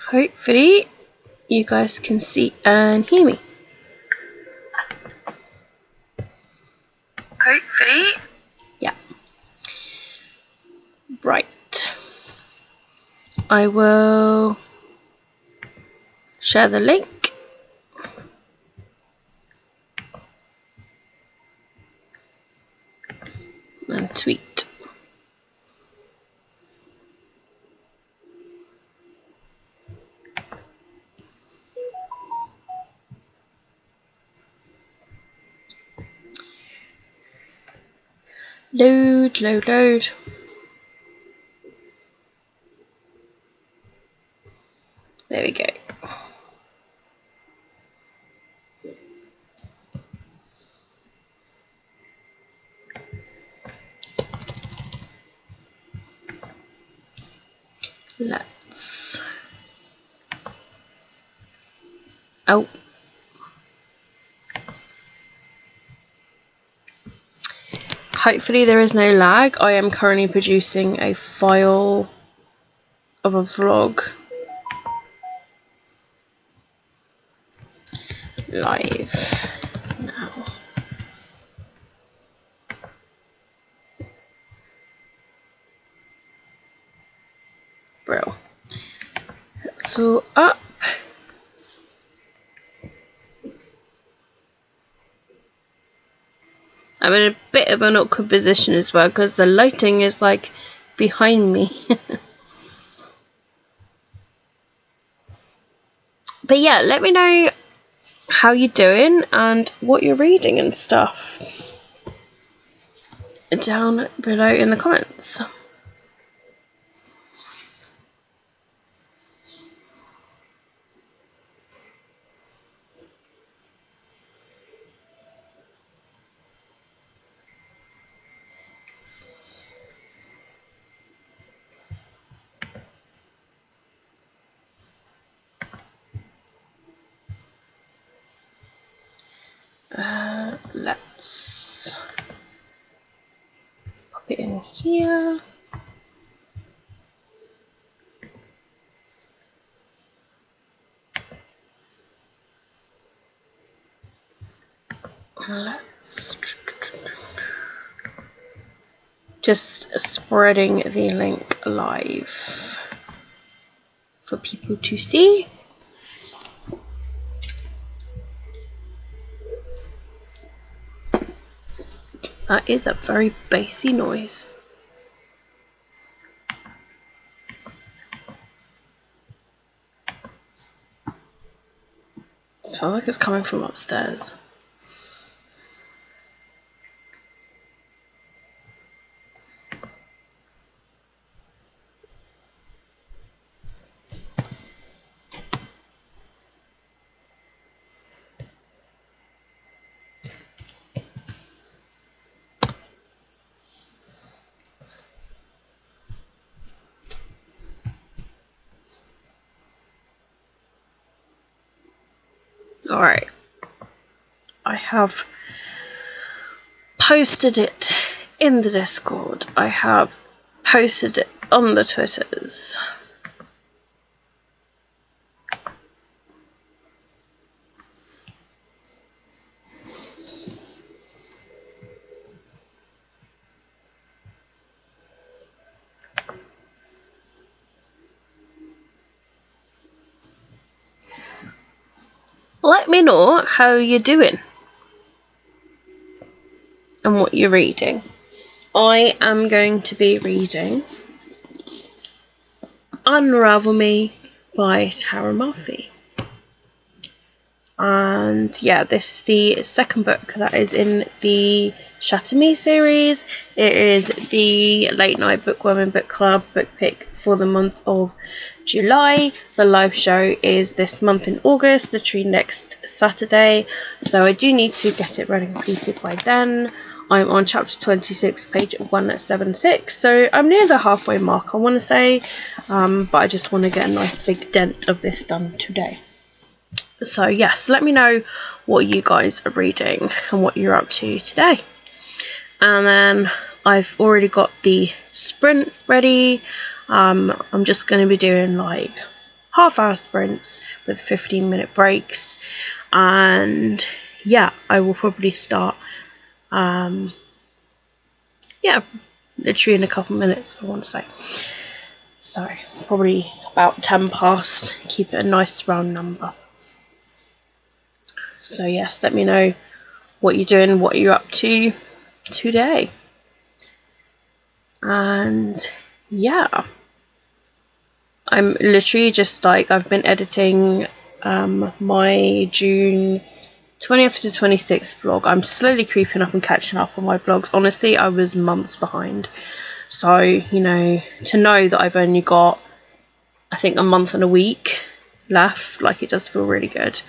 Hopefully you guys can see and hear me. Hopefully. Yeah. Right. I will share the link. And tweet. Load, load, load. There we go. Let's. Oh. Hopefully there is no lag. I am currently producing a file of a vlog live now. Bro. It's all up. I'm in a bit of an awkward position as well because the lighting is like behind me. But yeah, let me know how you're doing and what you're reading and stuff down below in the comments. Let's pop it in here. Let's just spreading the link live for people to see. That is a very bassy noise. Sounds like it's coming from upstairs. Alright, I have posted it in the Discord. I have posted it on the Twitters. Let me know how you're doing and what you're reading. I am going to be reading Unravel Me by Tara Murphy. And yeah, this is the second book that is in the Shatter Me series. It is the Late Night Bookworming Book Club book pick for the month of July. The live show is this month in August, literally next Saturday. So I do need to get it read and completed by then. I'm on chapter 26, page 176. So I'm near the halfway mark, I want to say. But I just want to get a nice big dent of this done today. So yes, let me know what you guys are reading and what you're up to today. And then I've already got the sprint ready. I'm just going to be doing like half-hour sprints with 15-minute breaks. And yeah, I will probably start yeah, literally in a couple minutes, I want to say. So probably about 10 past, keep it a nice round number. So yes, let me know what you're doing, what you're up to today. And yeah, I'm literally just like, I've been editing my June 20th to 26th vlog. I'm slowly creeping up and catching up on my vlogs. Honestly, I was months behind. So, you know, to know that I've only got, I think, a month and a week left, like, it does feel really good.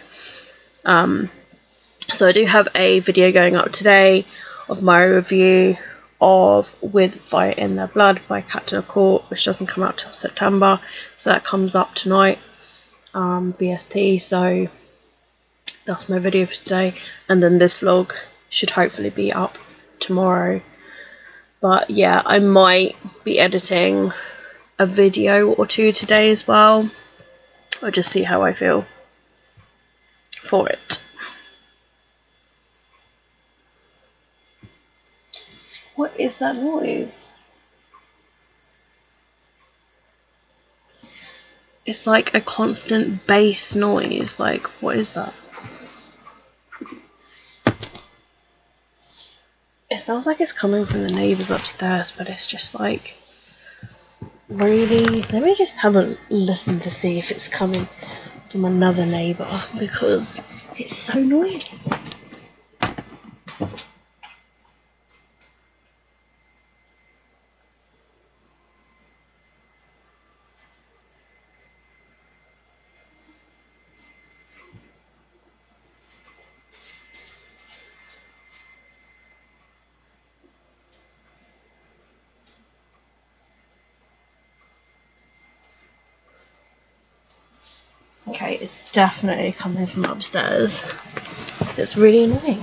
So I do have a video going up today of my review of With Fire in Their Blood by Cat to the Court, which doesn't come out till September, so that comes up tonight, BST. So that's my video for today, and then this vlog should hopefully be up tomorrow. But yeah, I might be editing a video or two today as well. I'll just see how I feel for it. What is that noise? It's like a constant bass noise. Like, what is that? It sounds like it's coming from the neighbours upstairs, but it's just like, really? Let me just have a listen to see if it's coming from another neighbour, because it's so noisy. Okay, it's definitely coming from upstairs. It's really annoying.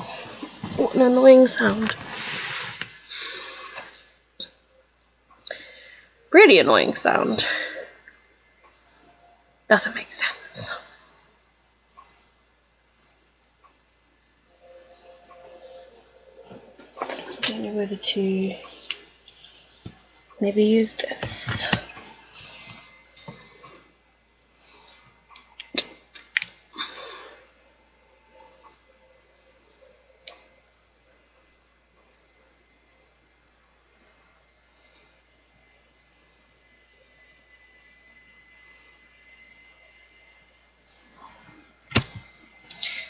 What an annoying sound. Really annoying sound. Doesn't make sense. I don't know whether to maybe use this.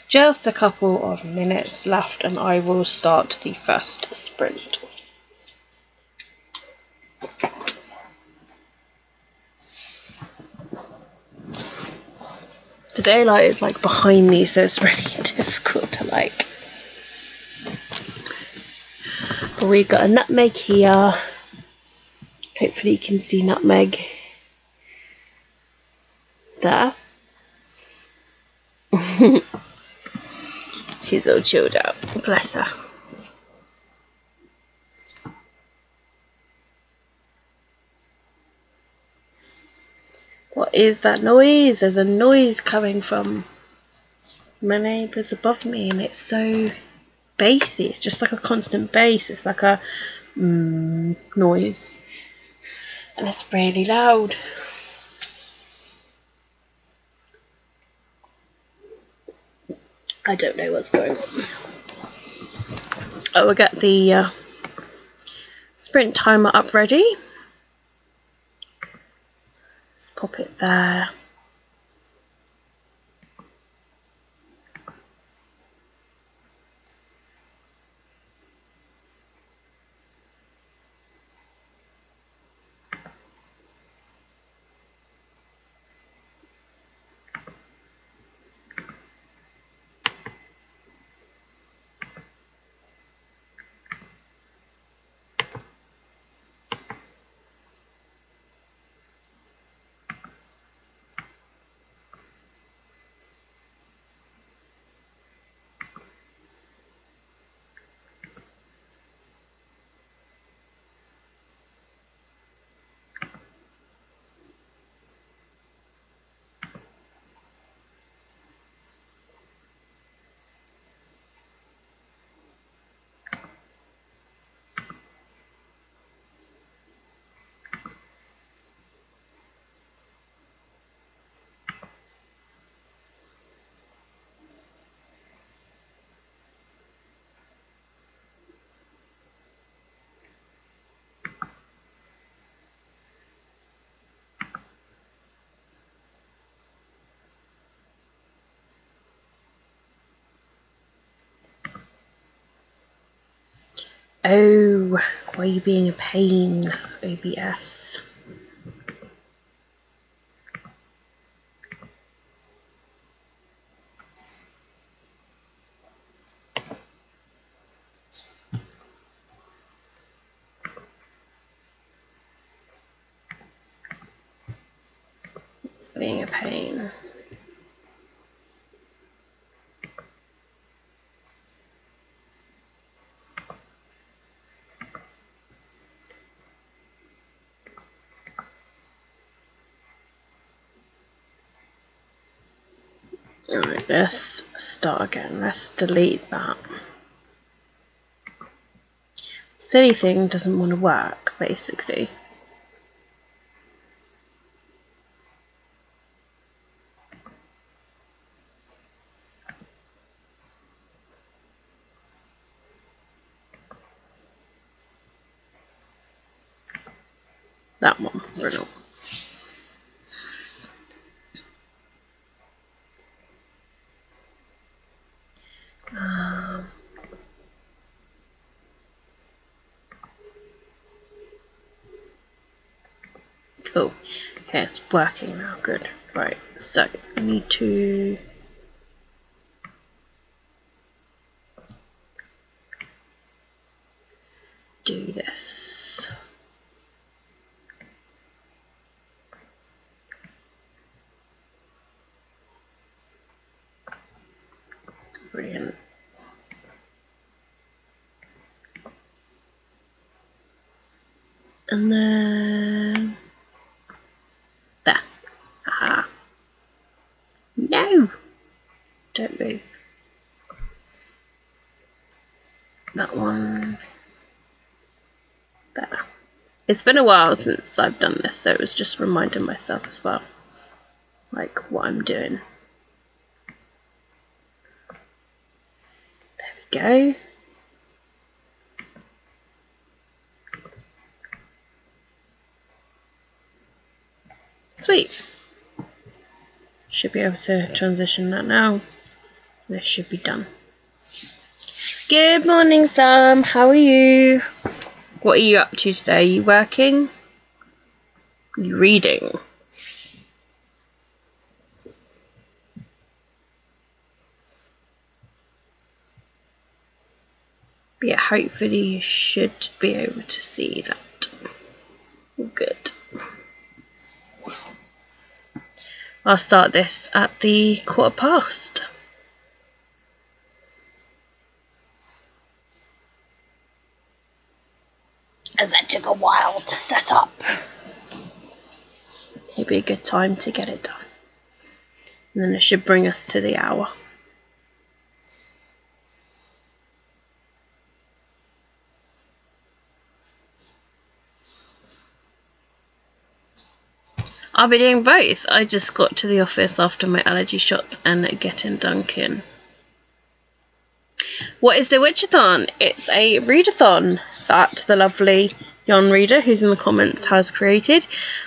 Just a couple of minutes left and I will start the first sprint. The daylight is like behind me, so it's really difficult to like. But we've got a nutmeg here. Hopefully you can see nutmeg there. She's all chilled out, bless her. What is that noise? There's a noise coming from my neighbours above me and it's so bassy. It's just like a constant bass. It's like a noise. And it's really loud. I don't know what's going on. I will get the sprint timer up ready. Let's pop it there. Oh, why are you being a pain, OBS? It's being a pain. Alright, let's start again. Let's delete that. Silly thing doesn't want to work, basically. That one, brilliant. Cool. Okay, it's working now. Good. Right, so I need to do this. Brilliant. And then there. Aha. No! Don't move. That one. There. It's been a while since I've done this, so it was just reminding myself as well, like what I'm doing. There we go. Sweet. Should be able to transition that now. This should be done. Good morning, Sam. How are you? What are you up to today? Are you working? Are you reading? But yeah, hopefully you should be able to see that. Good. I'll start this at the past. As that took a while to set up. It'd be a good time to get it done. And then it should bring us to the hour. I'll be doing both. I just got to the office after my allergy shots and getting Dunkin'. What is the Witchathon? It's a readathon that the lovely Yon Reader, who's in the comments, has created,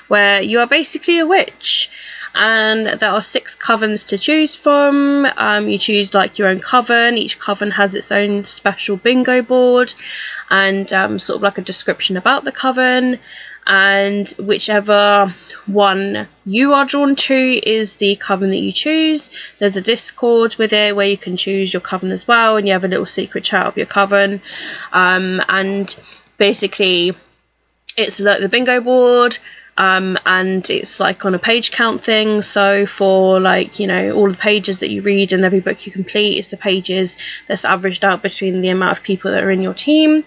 where you are basically a witch. And there are 6 covens to choose from. You choose like your own coven. Each coven has its own special bingo board and sort of like a description about the coven. And whichever one you are drawn to is the coven that you choose. There's a Discord with it where you can choose your coven as well, and you have a little secret chat of your coven. And basically it's like the bingo board, and it's like on a page count thing. So for like, you know, all the pages that you read and every book you complete is the pages that's averaged out between the amount of people that are in your team.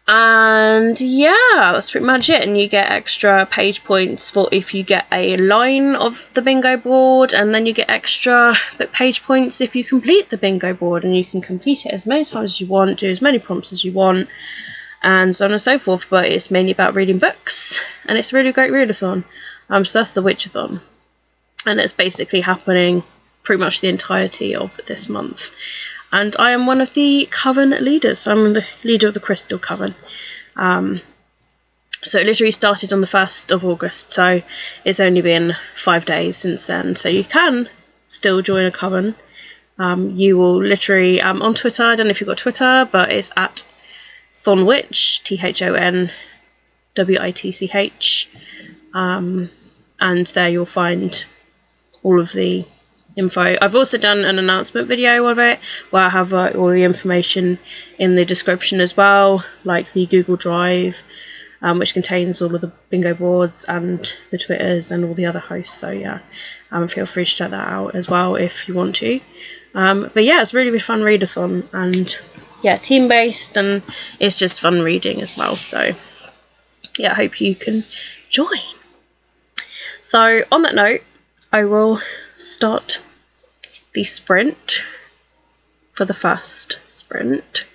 And yeah, that's pretty much it. And you get extra page points for if you get a line of the bingo board, and then you get extra page points if you complete the bingo board, and you can complete it as many times as you want, do as many prompts as you want, and so on and so forth. But it's mainly about reading books, and it's a really great readathon. So that's the Witchathon, and it's basically happening pretty much the entirety of this month. And I am one of the coven leaders. I'm the leader of the Crystal Coven. So it literally started on the 1st of August. So it's only been 5 days since then. So you can still join a coven. You will literally, on Twitter, I don't know if you've got Twitter, but it's at Thonwitch, THONWITCH, and there you'll find all of the info. I've also done an announcement video of it where I have all the information in the description as well, like the Google Drive, which contains all of the bingo boards and the Twitters and all the other hosts. So yeah, feel free to check that out as well if you want to. But yeah, it's really fun readathon, and yeah, team based, and it's just fun reading as well. So yeah, I hope you can join. So on that note, I will start the sprint for the first sprint.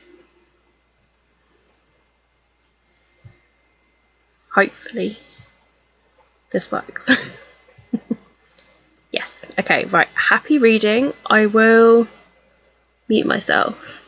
Hopefully this works. Yes, okay, right, happy reading. I will mute myself.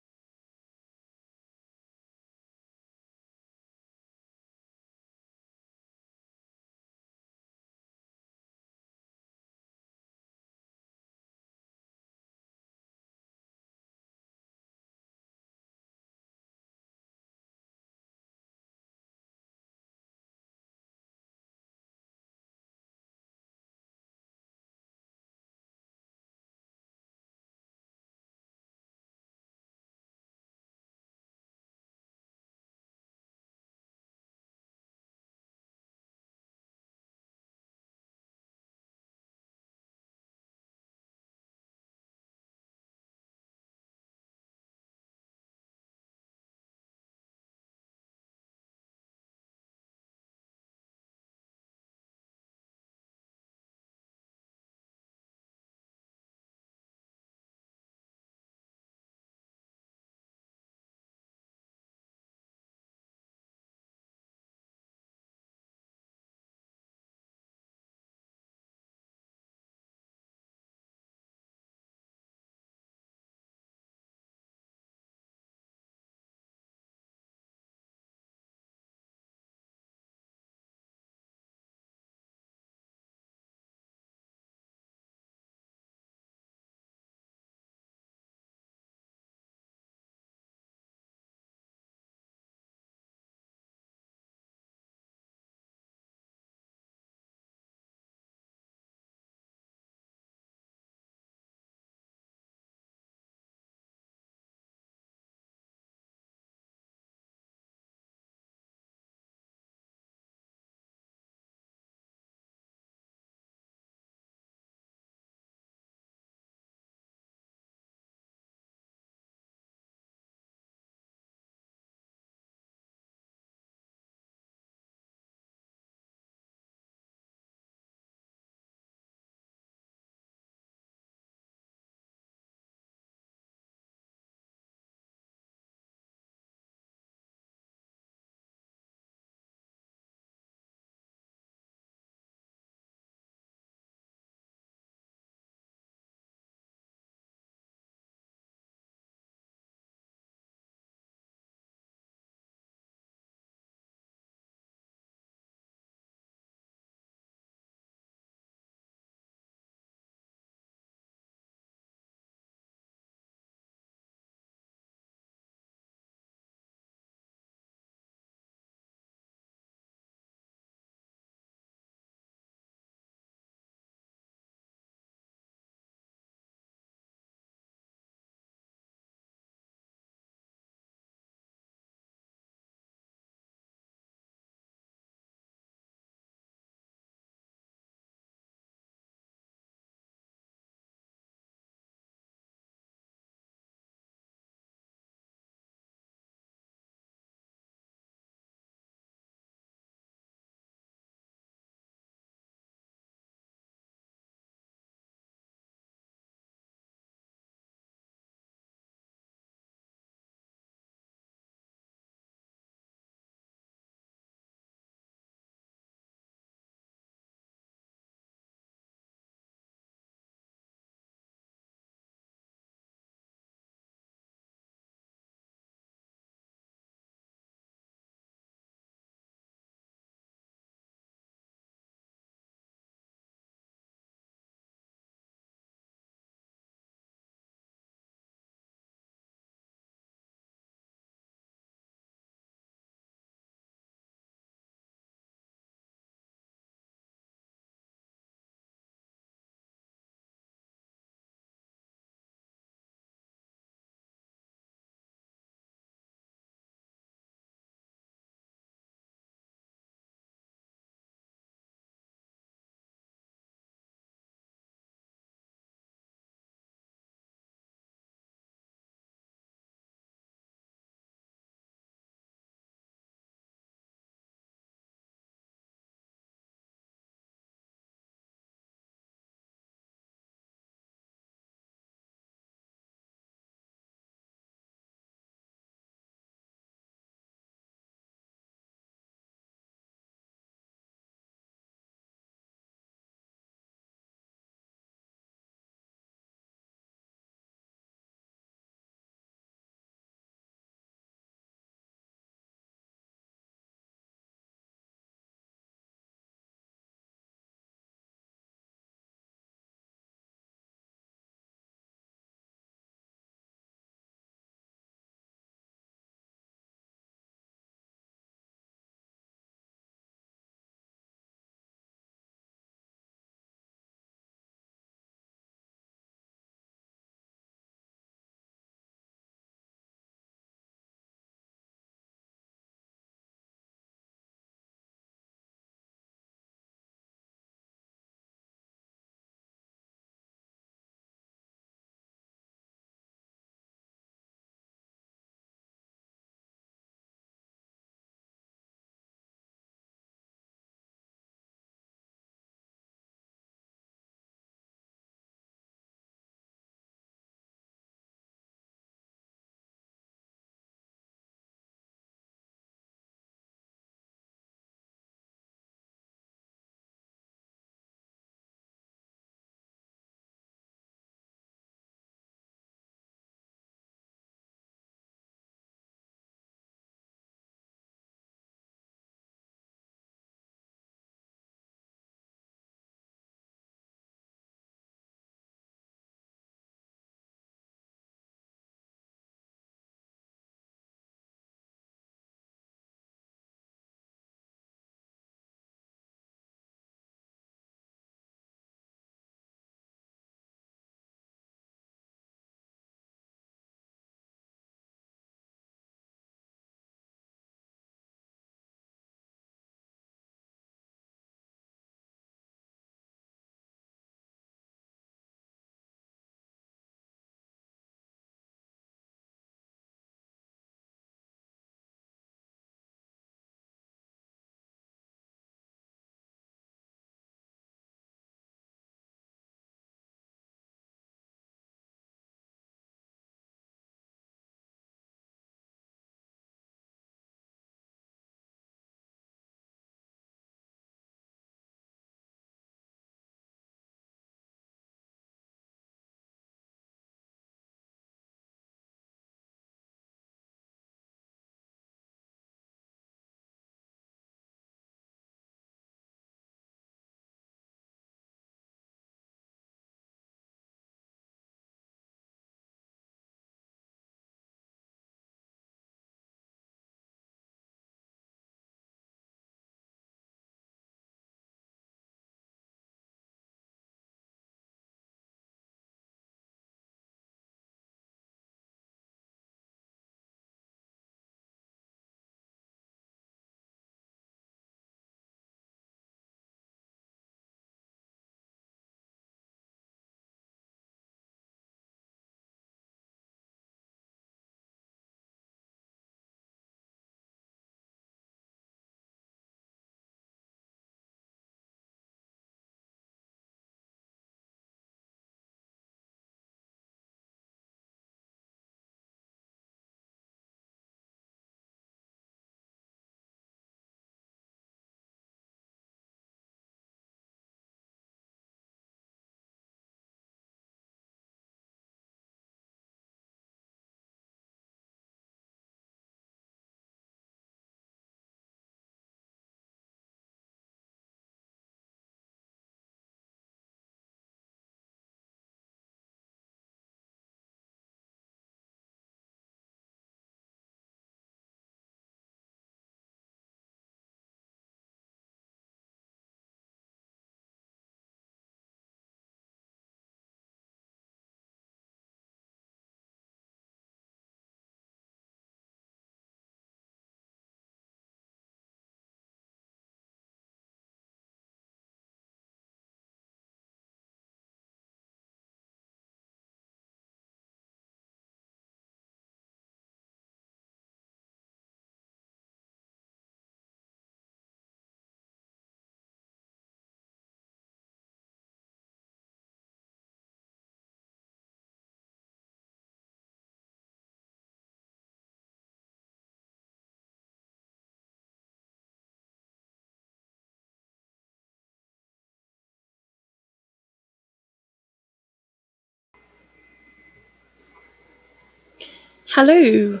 Hello.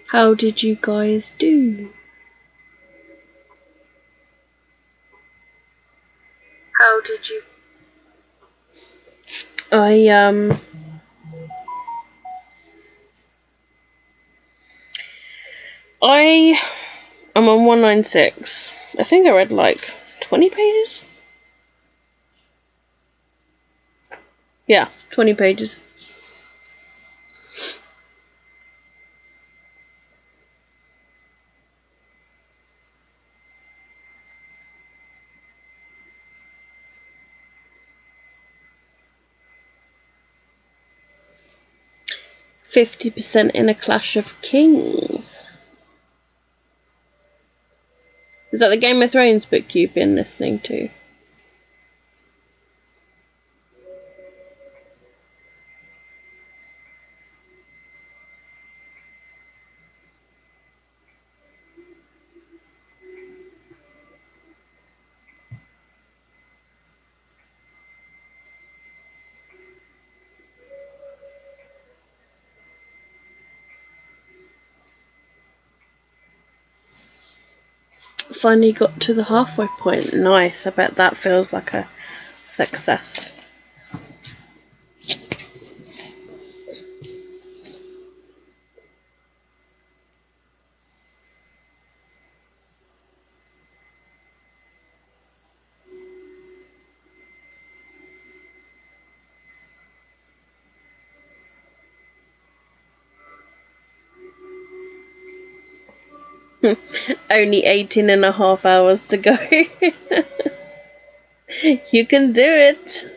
How did you guys do? How did you? I'm on 196. I think I read like 20 pages. Yeah, 20 pages. %50 in A Clash of Kings. Is that the Game of Thrones book you've been listening to? Finally got to the halfway point. Nice. I bet that feels like a success. Only 18.5 hours to go. You can do it.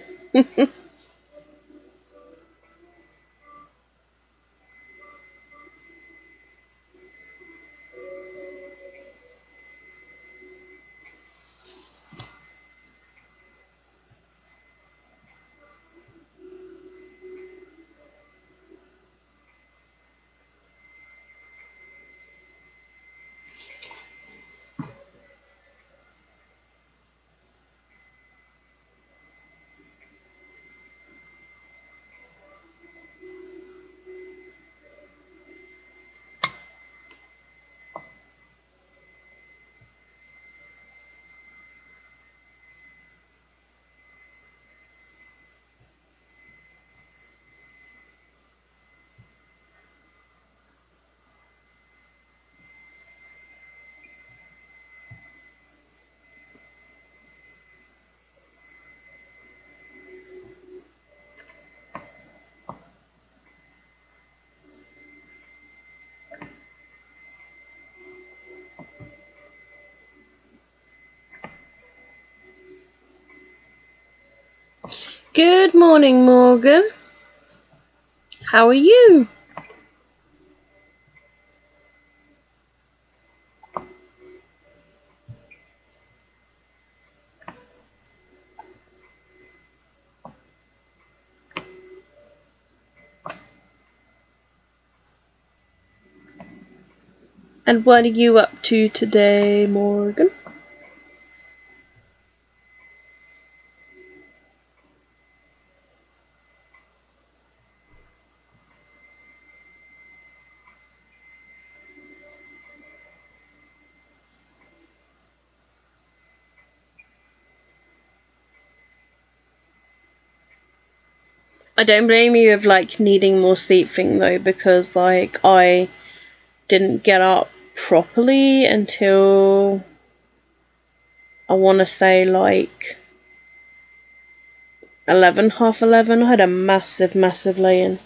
Good morning, Morgan. How are you? And what are you up to today, Morgan? I don't blame you of like needing more sleep thing though, because like I didn't get up properly until I want to say like 11, half 11. I had a massive lay-in.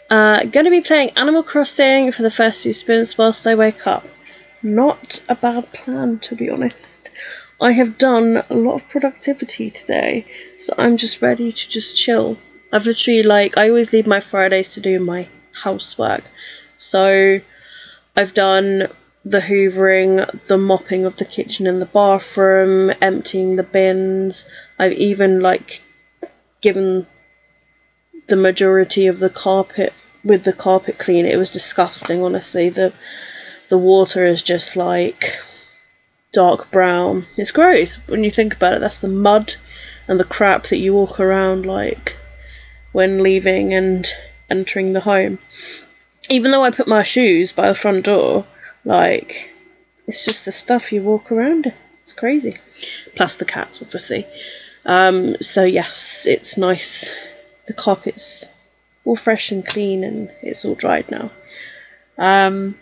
Gonna be playing Animal Crossing for the first 2 spins whilst I wake up. Not a bad plan, to be honest. I have done a lot of productivity today, so I'm just ready to just chill. I've literally, like, I always leave my Fridays to do my housework. So I've done the hoovering, the mopping of the kitchen and the bathroom, emptying the bins. I've even, like, given the majority of the carpet with the carpet clean. It was disgusting, honestly. The water is just like dark brown. It's gross when you think about it. That's the mud and the crap that you walk around like when leaving and entering the home. Even though I put my shoes by the front door, like, it's just the stuff you walk around in. It's crazy. Plus the cats, obviously. So yes, it's nice. The carpet's all fresh and clean and it's all dried now. And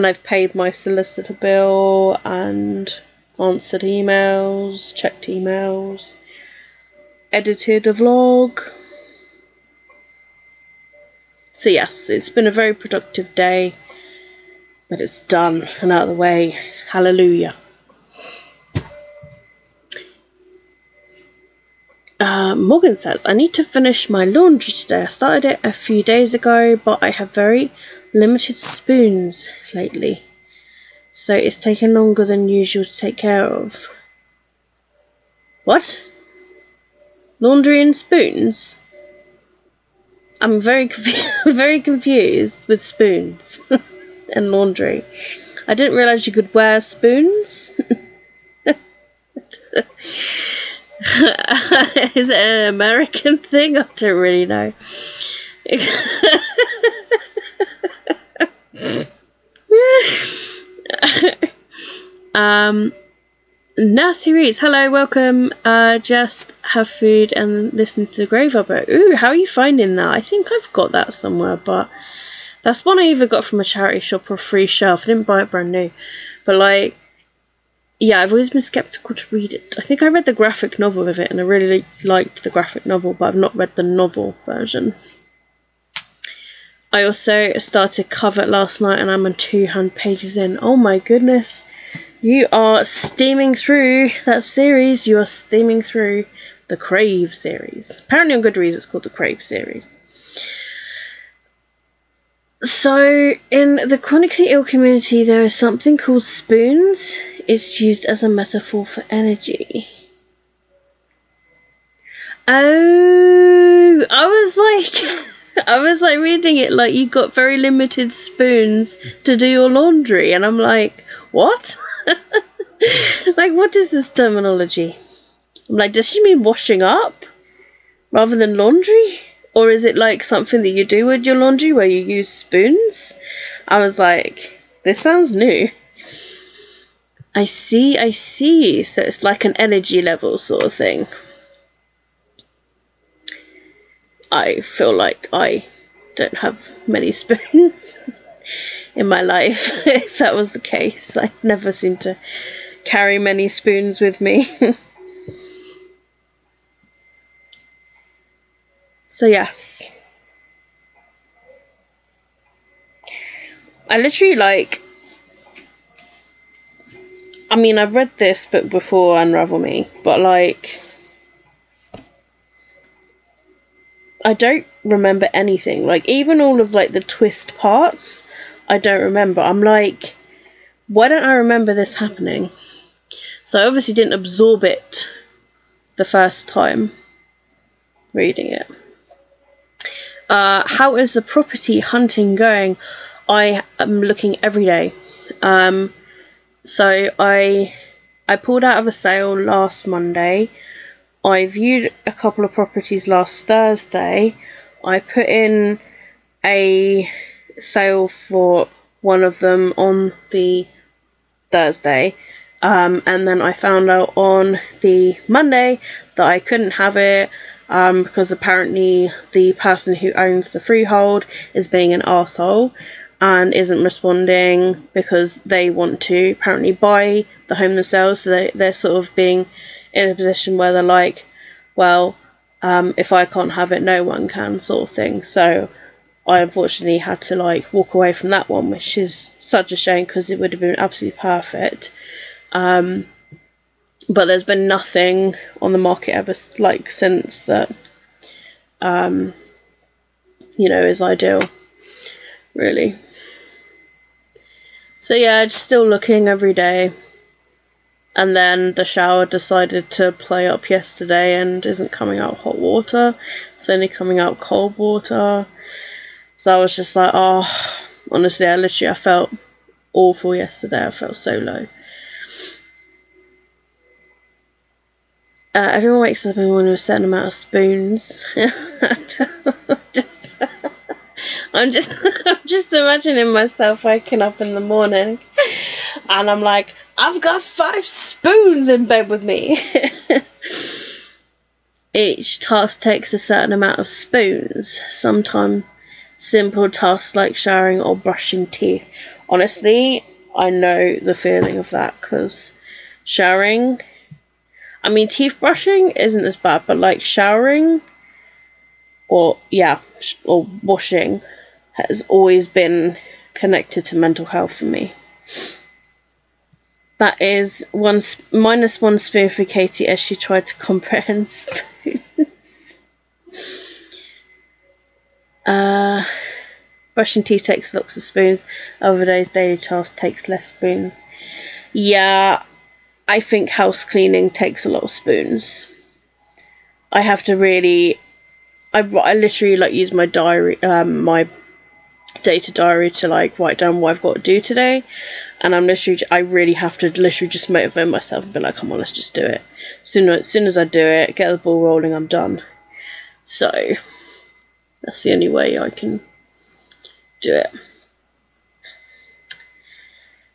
I've paid my solicitor bill and answered emails, checked emails, edited a vlog. So yes, it's been a very productive day, but it's done and out of the way. Hallelujah. Morgan says, I need to finish my laundry today. I started it a few days ago, but I have very limited spoons lately. So it's taken longer than usual to take care of. What? Laundry and spoons? I'm very confused with spoons and laundry. I didn't realise you could wear spoons. Is it an American thing? I don't really know. Nasty Reads, hello, welcome. Just have food and listen to the Graveyard Book. Ooh, how are you finding that? I think I've got that somewhere, but that's one I either got from a charity shop or a free shelf. I didn't buy it brand new, but like, yeah, I've always been skeptical to read it. I think I read the graphic novel of it and I really liked the graphic novel, but I've not read the novel version. I also started Covet last night and I'm on 200 pages in. Oh my goodness. You are steaming through that series. You are steaming through the Crave series. Apparently on Goodreads it's called the Crave series. So, in the chronically ill community, there is something called spoons. It's used as a metaphor for energy. Oh, I was like reading it like you got very limited spoons to do your laundry, and I'm like, what? Like, what is this terminology? I'm like, does she mean washing up rather than laundry? Or is it like something that you do with your laundry where you use spoons? I was like, this sounds new. I see. So it's like an energy level sort of thing. I feel like I don't have many spoons in my life. If that was the case, I never seem to carry many spoons with me. So yes, I literally I mean, I've read this book before, Unravel Me, but like, I don't remember anything. Like, even all of like the twist parts, I don't remember. I'm like, why don't I remember this happening? So I obviously didn't absorb it the first time reading it. How is the property hunting going? I am looking every day. So I pulled out of a sale last Monday. I viewed a couple of properties last Thursday. I put in a sale for one of them on the Thursday. And then I found out on the Monday that I couldn't have it. Because apparently the person who owns the freehold is being an arsehole and isn't responding because they want to apparently buy the home themselves. So they're sort of being in a position where they're like, well, if I can't have it, no one can, sort of thing. So I unfortunately had to like walk away from that one, which is such a shame because it would have been absolutely perfect. But there's been nothing on the market ever like since that, you know, is ideal, really. So yeah, just still looking every day. And then the shower decided to play up yesterday and isn't coming out hot water. It's only coming out cold water. So I was just like, oh, honestly, I felt awful yesterday. I felt so low. Everyone wakes up in the morning with a certain amount of spoons. I'm just imagining myself waking up in the morning and I'm like, I've got 5 spoons in bed with me. Each task takes a certain amount of spoons. Sometimes simple tasks like showering or brushing teeth. Honestly, I know the feeling of that, because showering, I mean, teeth brushing isn't as bad, but like showering or washing has always been connected to mental health for me. That is -1 spoon for Katie as she tried to comprehend spoons. Brushing teeth takes lots of spoons. Other days, daily task takes less spoons. Yeah, I think house cleaning takes a lot of spoons. I have to really, I literally like use my diary, my data diary to like write down what I've got to do today, and I really have to literally just motivate myself and be like, come on, let's just do it. As soon as I do it, get the ball rolling, I'm done. So that's the only way I can do it.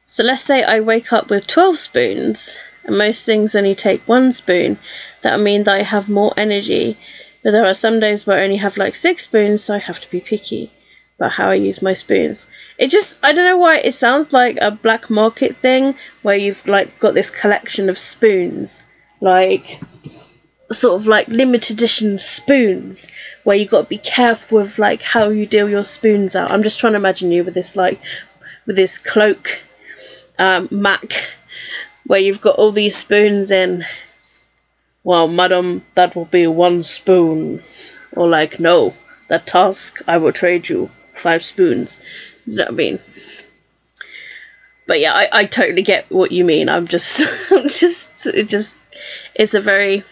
So let's say I wake up with 12 spoons and most things only take 1 spoon. That would mean that I have more energy, but there are some days where I only have like 6 spoons, so I have to be picky about how I use my spoons. I don't know why it sounds like a black market thing where you've like got this collection of spoons, like sort of like limited edition spoons where you've got to be careful with like how you deal your spoons out. I'm just trying to imagine you with this cloak Mac where you've got all these spoons in. Well, madam, that will be 1 spoon. Or like, no, that task, I will trade you 5 spoons. You know what I mean? But yeah, I totally get what you mean. It's a very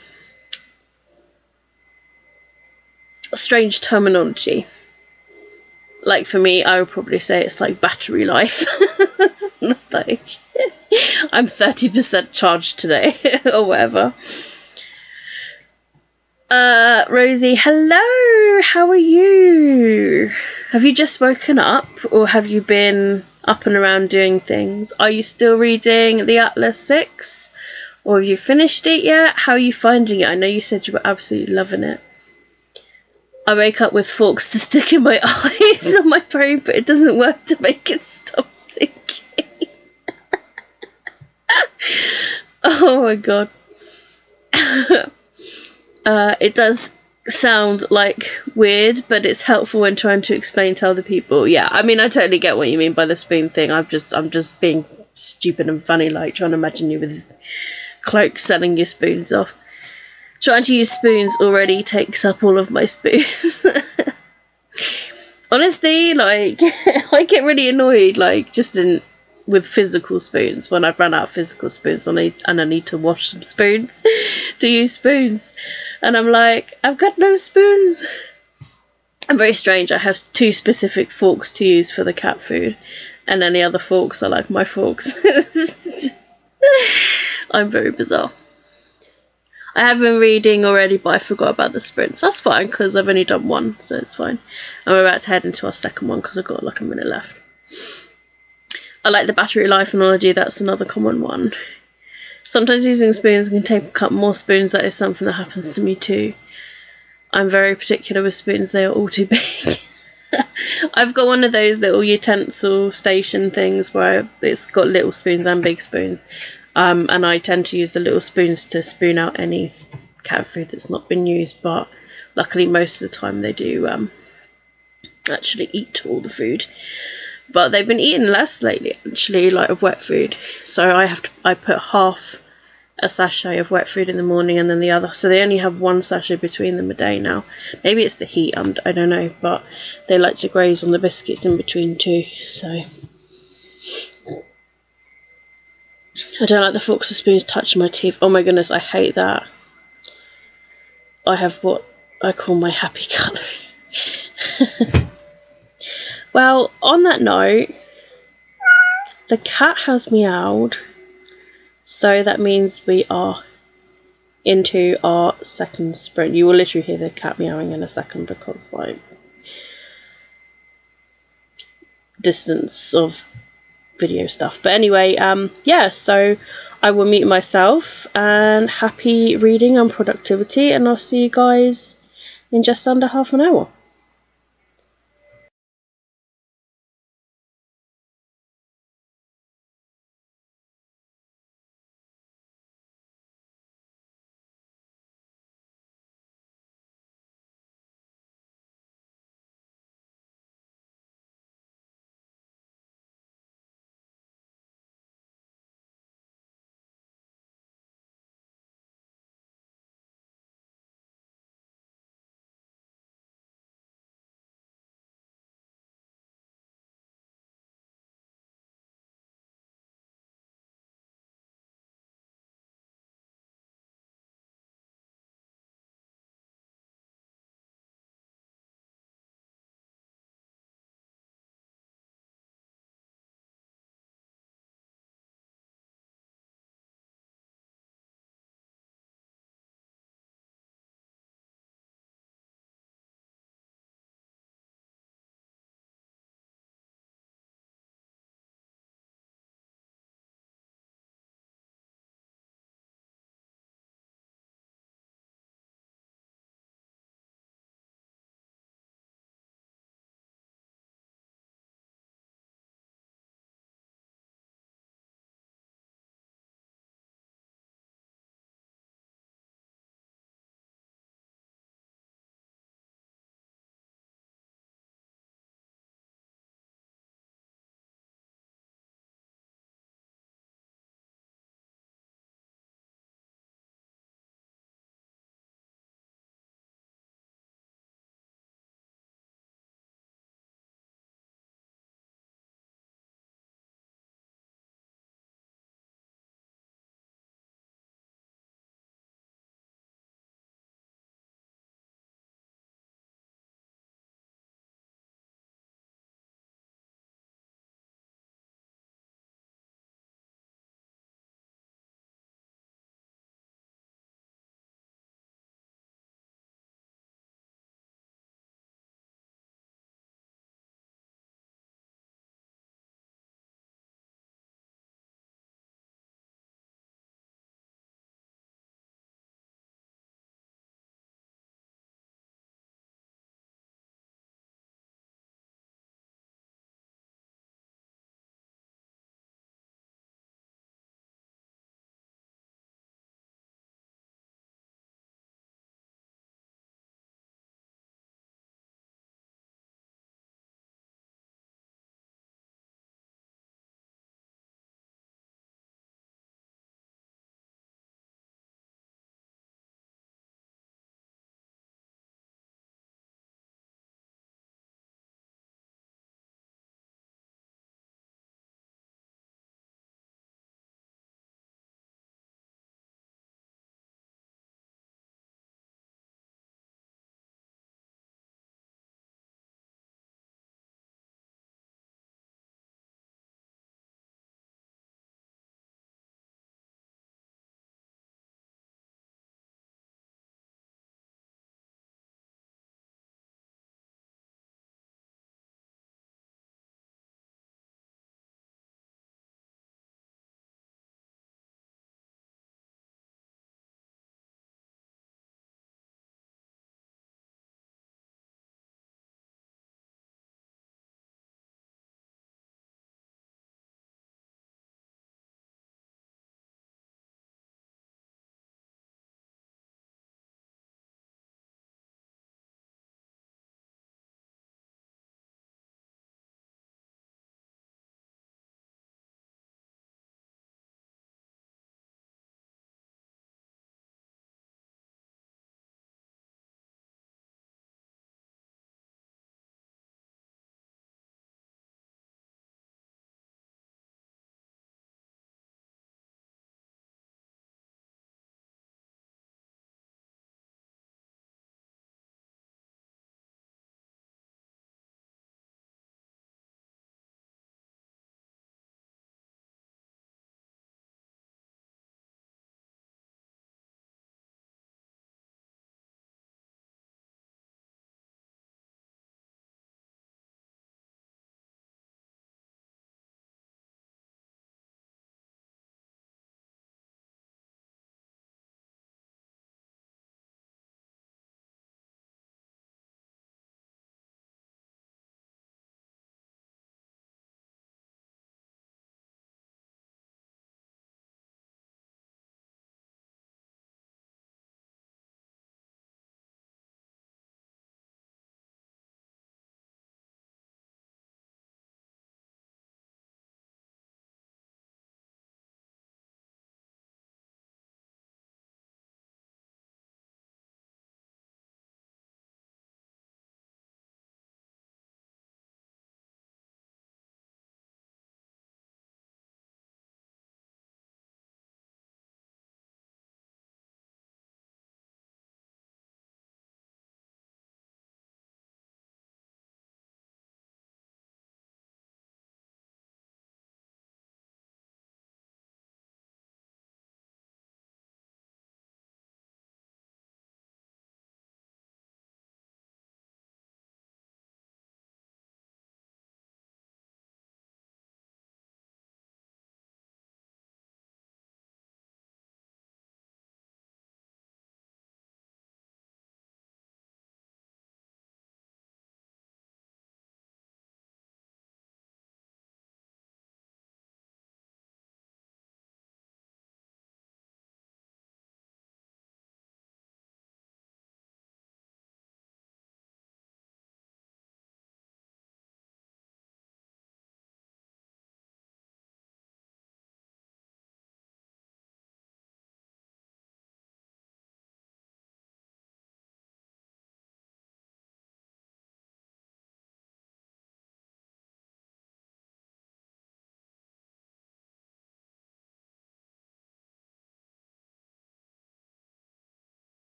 strange terminology. Like for me, I would probably say it's like battery life. Like, I'm 30% charged today, or whatever. Rosie, hello, how are you? Have you just woken up, or have you been up and around doing things? Are you still reading the Atlas 6, or have you finished it yet? How are you finding it? I know you said you were absolutely loving it. I wake up with forks to stick in my eyes on my brain, but it doesn't work to make it stop thinking. Oh my god. It does sound like weird, but it's helpful when trying to explain to other people. Yeah, I mean, I totally get what you mean by the spoon thing. I'm just being stupid and funny, like trying to imagine you with this cloak selling your spoons off. Trying to use spoons already takes up all of my spoons. Honestly, like, I get really annoyed, like, with physical spoons, when I've run out of physical spoons and I need to wash some spoons to use spoons. And I'm like, I've got no spoons. I'm very strange. I have 2 specific forks to use for the cat food, and then the other forks are like my forks. I'm very bizarre. I have been reading already, but I forgot about the sprints. That's fine, because I've only done 1, so it's fine. I'm about to head into our second one, because I've got like a minute left. I like the battery life analogy. That's another common one. Sometimes using spoons can take up more spoons. That is something that happens to me too. I'm very particular with spoons. They are all too big. I've got one of those little utensil station things where it's got little spoons and big spoons. And I tend to use the little spoons to spoon out any cat food that's not been used, but luckily most of the time they do actually eat all the food. But they've been eating less lately, actually, like of wet food. So I put half a sachet of wet food in the morning and then the other. So they only have 1 sachet between them a day now. Maybe it's the heat, I don't know, but they like to graze on the biscuits in between too. So I don't like the forks or spoons touching my teeth. Oh my goodness, I hate that. I have what I call my happy cutlery. Well, on that note, The cat has meowed, so that means we are into our second sprint. You will literally hear the cat meowing in a second because, like, distance of video stuff. But anyway, yeah, so I will mute myself, and happy reading and productivity, and I'll see you guys in just under half an hour.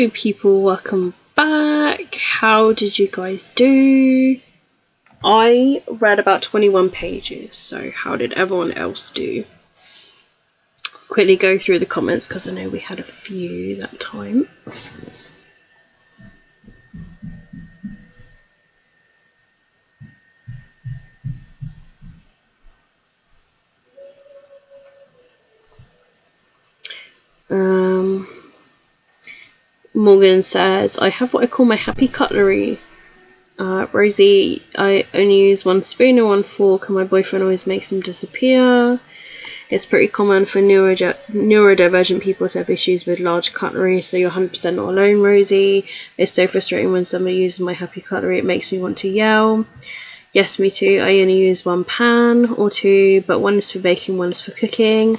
Hello people, welcome back. How did you guys do? I read about 21 pages, so how did everyone else do? Quickly go through the comments because I know we had a few that time. Morgan says, I have what I call my happy cutlery. Rosie, I only use one spoon and one fork and my boyfriend always makes them disappear. It's pretty common for neurodivergent people to have issues with large cutlery, so you're 100% not alone, Rosie. It's so frustrating when somebody uses my happy cutlery, it makes me want to yell. Yes, me too. I only use one pan or two, but one is for baking, one is for cooking.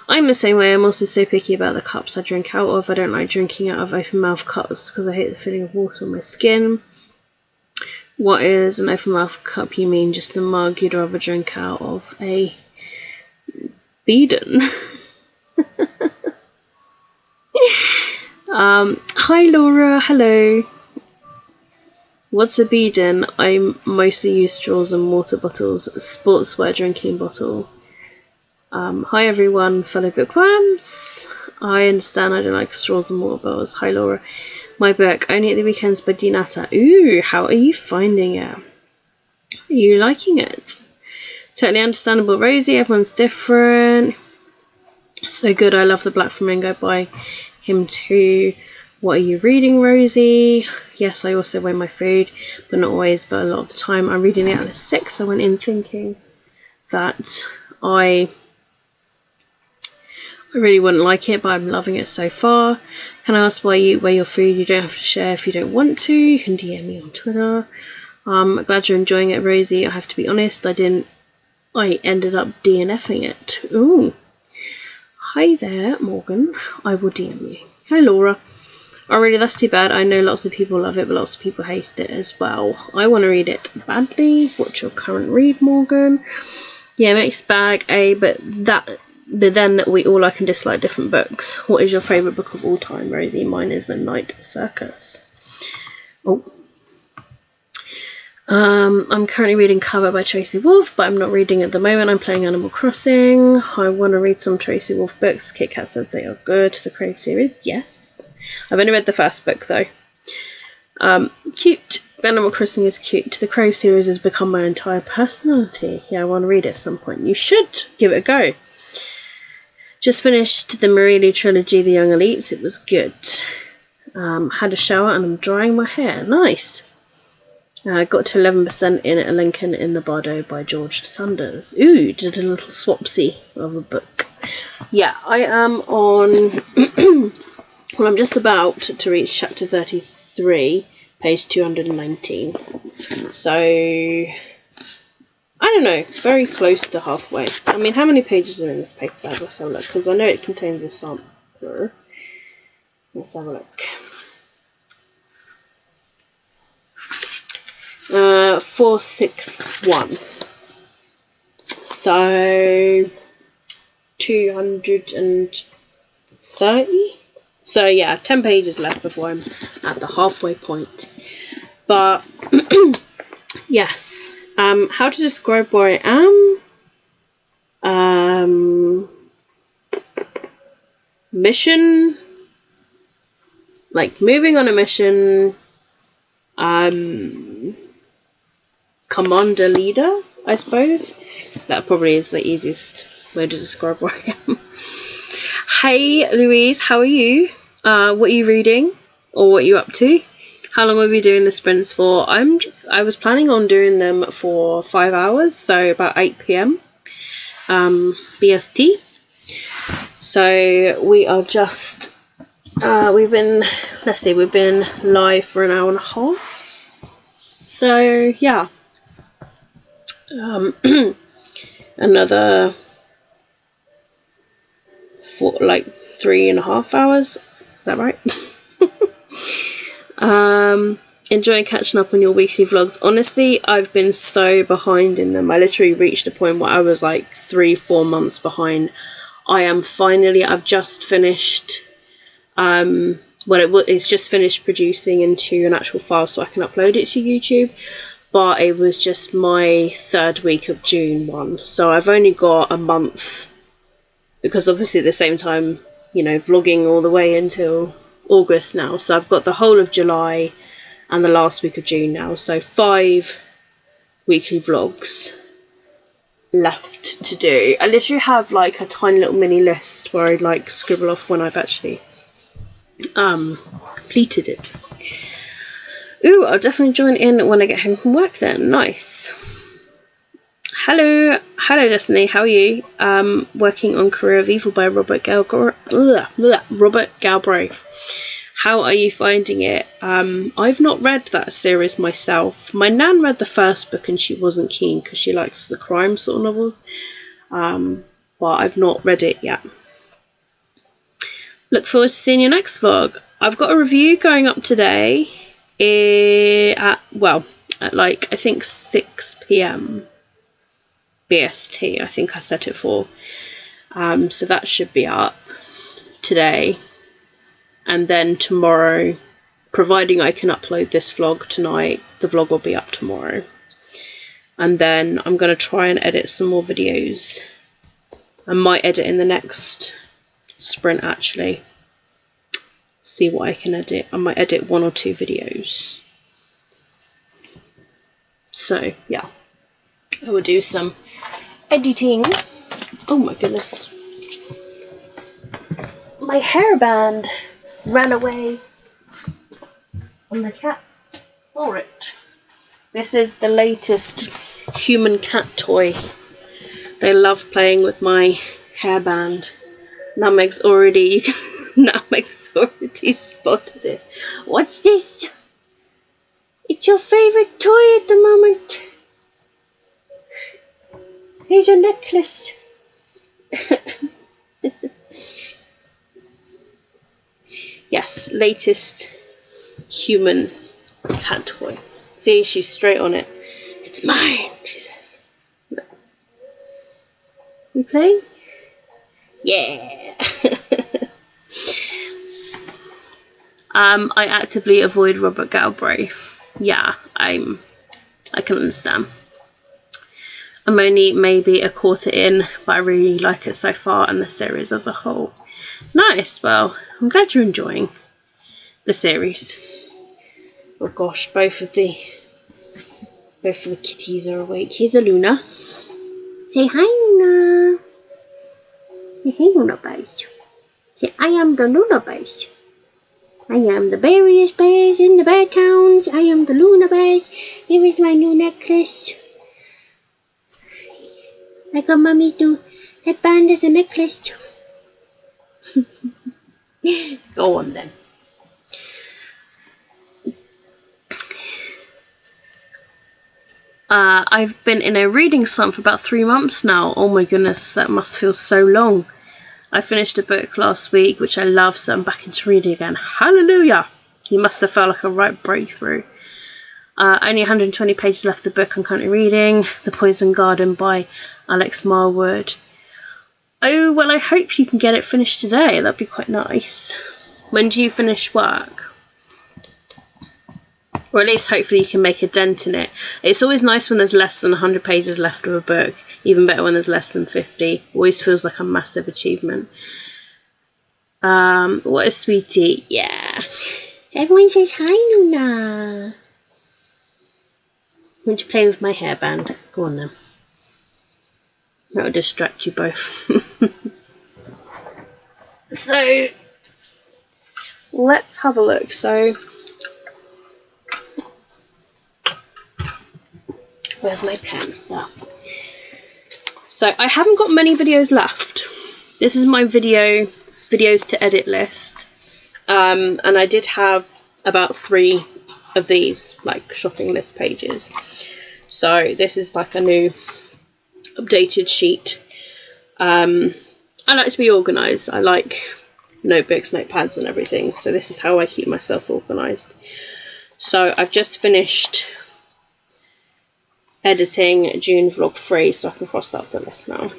I'm the same way. I'm also so picky about the cups I drink out of. I don't like drinking out of open mouth cups because I hate the feeling of water on my skin. What is an open mouth cup? You mean just a mug you'd rather drink out of? A beadon. Hi Laura, hello. What's a beadon? I mostly use straws and water bottles. Sportswear drinking bottle. Hi everyone, fellow bookworms. I understand I don't like straws and water bottles. Hi Laura. My book, Only at the Weekends by Dinata. Ooh, how are you finding it? Are you liking it? Totally understandable, Rosie. Everyone's different. So good. I love the Black Flamingo by him too. What are you reading, Rosie? Yes, I also weigh my food, but not always, but a lot of the time. I'm reading the Atlas 6. I went in thinking that I really wouldn't like it, but I'm loving it so far. Can I ask why you weigh your food? You don't have to share if you don't want to. You can DM me on Twitter. I'm glad you're enjoying it, Rosie. I have to be honest, I ended up DNFing it. Ooh. Hi there, Morgan. I will DM you. Hi, Laura. Oh, really, that's too bad. I know lots of people love it, but lots of people hate it as well. I want to read it badly. What's your current read, Morgan? Yeah, mixed bag, but then we all like and dislike different books. What is your favourite book of all time, Rosie? Mine is The Night Circus. Oh. I'm currently reading Cover by Tracy Wolff, but I'm not reading at the moment. I'm playing Animal Crossing. I want to read some Tracy Wolff books. Kit Kat says they are good. The Crave series, yes. I've only read the first book though. Cute. Animal Crossing is cute. The Crave series has become my entire personality. Yeah, I want to read it at some point. You should give it a go. Just finished the Marie trilogy, The Young Elites. It was good. Had a shower and I'm drying my hair. Nice. Got to 11% in A Lincoln in the Bardo by George Sanders. Ooh, did a little swapsy of a book. Yeah, I am on... well, I'm just about to reach chapter 33, page 219. So, I don't know, very close to halfway. I mean, how many pages are in this paperback? Let's have a look, because I know it contains a sampler. Let's have a look. 461. So 230. So yeah, 10 pages left before I'm at the halfway point. But yes. How to describe where I am? Mission. Like moving on a mission. Commander leader, I suppose. That probably is the easiest way to describe where I am. Hey Louise, how are you? What are you reading? Or what are you up to? How long will we be doing the sprints for? I was planning on doing them for 5 hours, so about 8 PM BST. So we are just we've been live for an hour and a half. So yeah. Another 3.5 hours. Is that right? Enjoying catching up on your weekly vlogs. Honestly, I've been so behind in them. I literally reached a point where I was like 3-4 months behind. I've just finished well, it's just finished producing into an actual file so I can upload it to YouTube, but it was just my 3rd week of June one, so I've only got a month, because obviously at the same time, you know, vlogging all the way until August now, so I've got the whole of July and the last week of June now, so 5 weekly vlogs left to do. I literally have like a tiny little mini list where I'd like scribble off when I've actually completed it. Ooh, I'll definitely join in when I get home from work then. Nice. Hello Destiny, how are you? Working on Career of Evil by Robert Galbraith. How are you finding it? I've not read that series myself. My nan read the first book and she wasn't keen because she likes the crime sort of novels. But I've not read it yet. Look forward to seeing your next vlog. I've got a review going up today at like I think 6 PM BST, I think I set it for. So that should be up today. And then tomorrow, providing I can upload this vlog tonight, the vlog will be up tomorrow. And then I'm going to try and edit some more videos. I might edit in the next sprint actually. See what I can edit. I might edit 1 or 2 videos. So yeah, I will do some editing. Oh my goodness. My hairband ran away and the cats saw it. This is the latest human cat toy. They love playing with my hairband. Nameg's already spotted it. What's this? It's your favourite toy at the moment. Here's your necklace. Yes, latest human cat toy. See, she's straight on it. It's mine, she says. No. You playing? Yeah. I actively avoid Robert Galbraith. Yeah, I can understand. I'm only maybe a quarter in, but I really like it so far and the series as a whole. Nice, well, I'm glad you're enjoying the series. Oh gosh, both of the kitties are awake. Here's a Luna. Say hi, Luna. Say hey, Luna Base. Say, I am the Luna Base. I am the berriest bears in the bear towns. I am the Luna Base. Here is my new necklace. I got Mummy's new headband as a necklace. Go on then. I've been in a reading slump for about 3 months now. Oh my goodness, that must feel so long. I finished a book last week which I love, so I'm back into reading again. Hallelujah! You must have felt like a right breakthrough. Only 120 pages left of the book I'm currently reading. The Poison Garden by Alex Marwood. Oh, well, I hope you can get it finished today. That'd be quite nice. When do you finish work? Or at least hopefully you can make a dent in it. It's always nice when there's less than 100 pages left of a book. Even better when there's less than 50. Always feels like a massive achievement. What a sweetie. Yeah. Everyone says hi, Luna. Want to play with my hairband? Go on then. That'll distract you both. So, let's have a look. So, where's my pen? There. So, I haven't got many videos left. This is my videos to edit list. And I did have about 3 of these, like, shopping list pages. So, this is like a new updated sheet. I like to be organised. I like notebooks, notepads and everything, so this is how I keep myself organised. So I've just finished editing June vlog 3, so I can cross out the list now.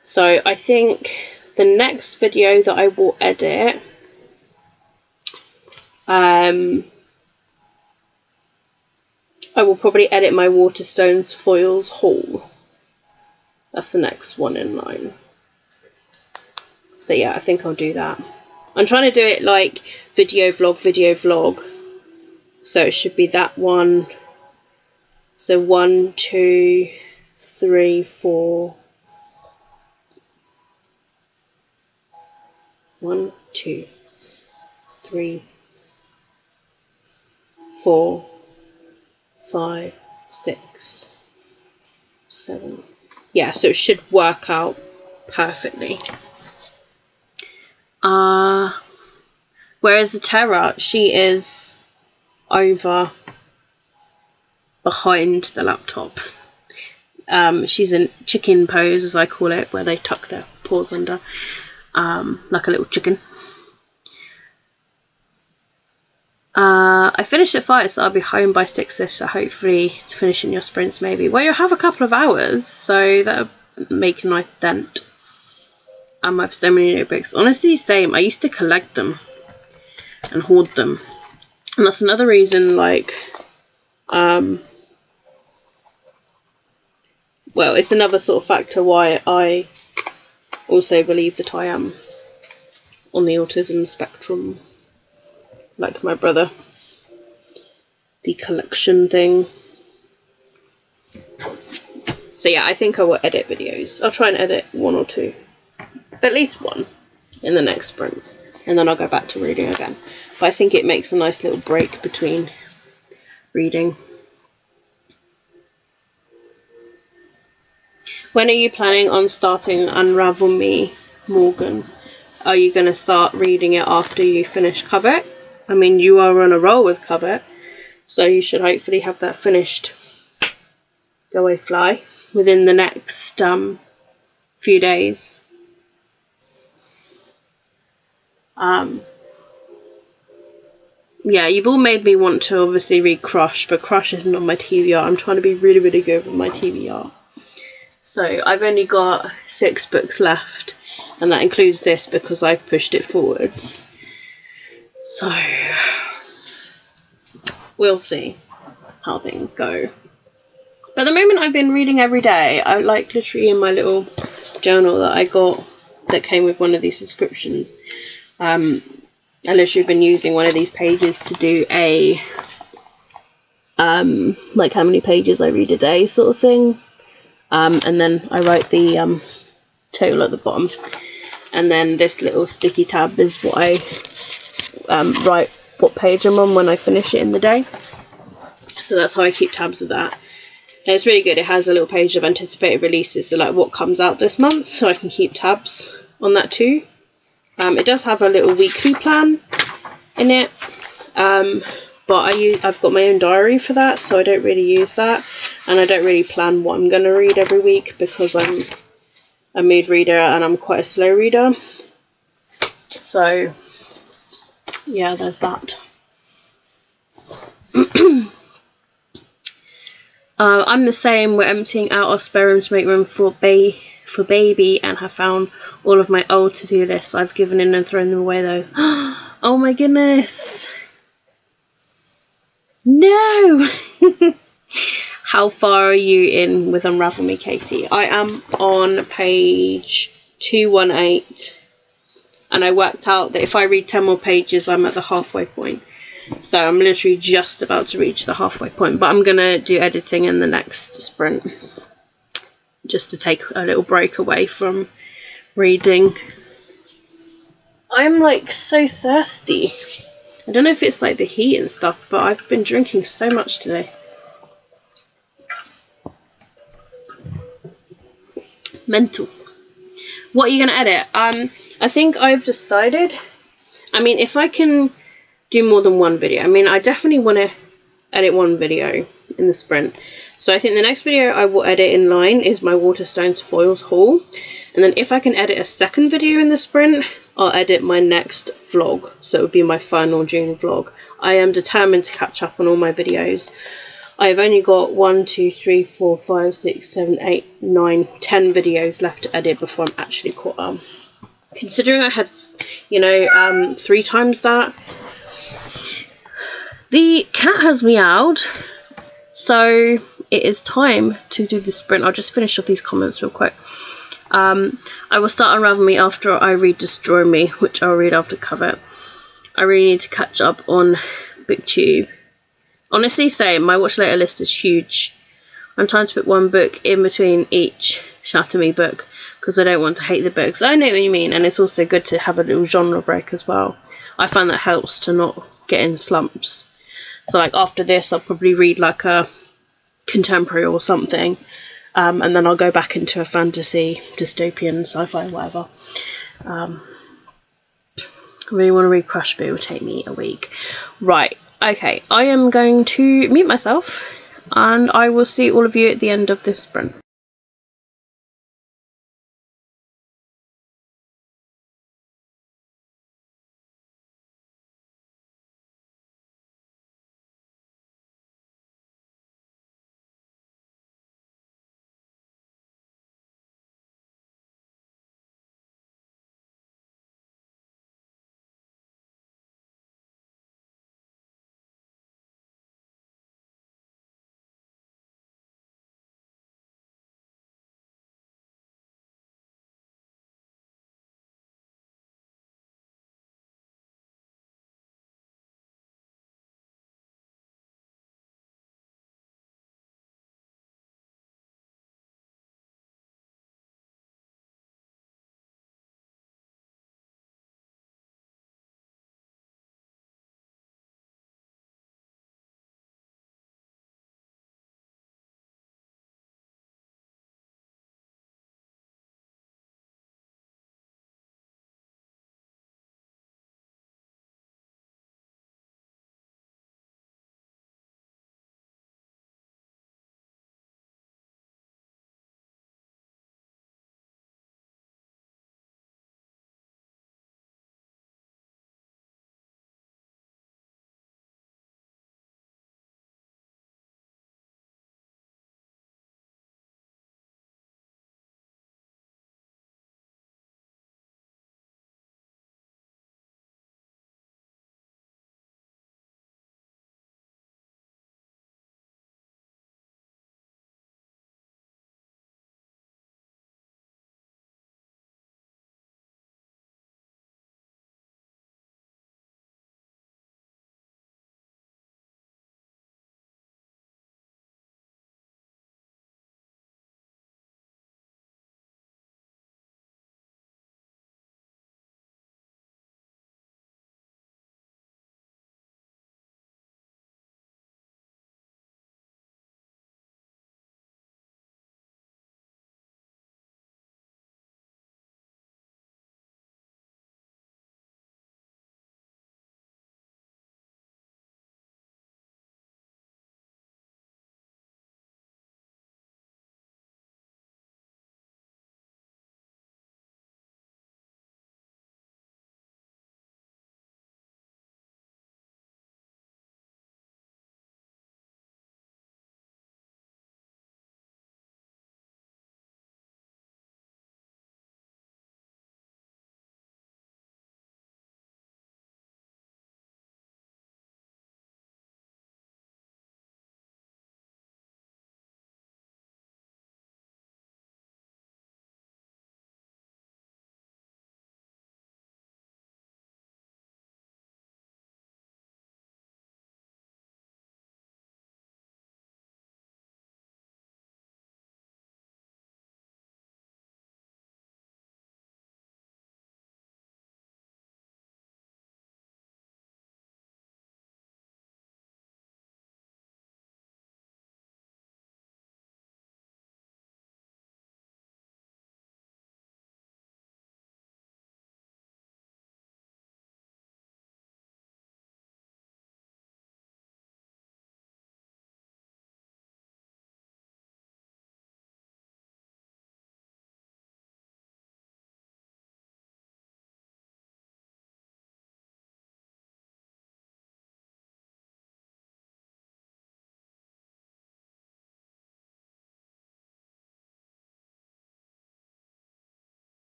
So I think the next video that I will edit I will probably edit my Waterstones foils haul. That's the next one in line. So yeah, I think I'll do that. I'm trying to do it like video vlog. So it should be that one. So 1, 2, 3, 4. 1, 2, 3, 4, 5, 6, 7. Yeah, so it should work out perfectly. Whereas the Terra, she is over behind the laptop. She's in chicken pose, as I call it, where they tuck their paws under, like a little chicken. I finished at 5, so I'll be home by 6ish, so hopefully finishing your sprints maybe. Well, you'll have a couple of hours, so that'll make a nice dent. I have so many notebooks. Honestly, same. I used to collect them and hoard them. And that's another reason, like, well, it's another sort of factor why I also believe that I am on the autism spectrum, like my brother. The collection thing. So yeah, I think I will edit videos. I'll try and edit 1 or 2. At least 1 in the next sprint. And then I'll go back to reading again. But I think it makes a nice little break between reading. When are you planning on starting Unravel Me, Morgan? Are you going to start reading it after you finish Covet? I mean, you are on a roll with Covet, so you should hopefully have that finished. Go away, fly, within the next few days. Yeah, you've all made me want to obviously read Crush, but Crush isn't on my TBR. I'm trying to be really, really good with my TBR. So I've only got 6 books left, and that includes this because I pushed it forwards. So we'll see how things go. But at the moment I've been reading every day. I like literally in my little journal that I got that came with one of these subscriptions. I literally been using one of these pages to do a like how many pages I read a day sort of thing. And then I write the total at the bottom. And then this little sticky tab is what I write what page I'm on when I finish it in the day. So that's how I keep tabs of that. And it's really good. It has a little page of anticipated releases, so like what comes out this month, so I can keep tabs on that too. It does have a little weekly plan in it, but I've got my own diary for that, so I don't really use that, and I don't really plan what I'm going to read every week because I'm a mood reader and I'm quite a slow reader. So yeah, there's that. I'm the same. We're emptying out our spare room to make room for baby, and have found all of my old to-do lists. I've given in and thrown them away though. Oh my goodness. No. How far are you in with Unravel Me, Katie? I am on page 218, and I worked out that if I read 10 more pages I'm at the halfway point. So I'm literally just about to reach the halfway point, but I'm going to do editing in the next sprint just to take a little break away from reading. I'm like so thirsty. I don't know if it's like the heat and stuff, but I've been drinking so much today. Mental. What are you going to edit? I think I've decided, I mean, if I can do more than one video, I mean, I definitely want to edit one video in the sprint. So I think the next video I will edit in line is my Waterstones foils haul. And then if I can edit a second video in the sprint, I'll edit my next vlog. So it would be my final June vlog. I am determined to catch up on all my videos. I've only got 1, 2, 3, 4, 5, 6, 7, 8, 9, 10 videos left to edit before I'm actually caught up. Considering I had, you know, 3 times that, The cat has meowed, so it is time to do the sprint. I'll just finish off these comments real quick. I will start Unravel Me after I read Destroy Me, which I'll read after cover. I really need to catch up on BookTube. Honestly, same. My watch later list is huge. I'm trying to put one book in between each Shatter Me book because I don't want to hate the books. I know what you mean, and it's also good to have a little genre break as well. I find that helps to not get in slumps. So like after this, I'll probably read like a contemporary or something, and then I'll go back into a fantasy, dystopian, sci-fi, whatever. I really want to read Crush, but it will take me a week. Right, okay, I am going to mute myself, and I will see all of you at the end of this sprint.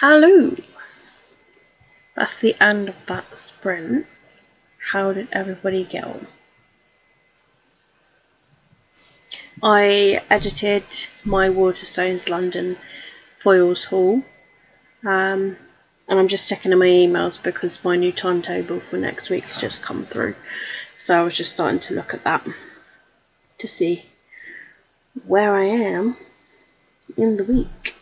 Hello! That's the end of that sprint. How did everybody get on? I edited my Waterstones London foils haul, and I'm just checking in my emails because my new timetable for next week has just come through. So I was just starting to look at that to see where I am in the week.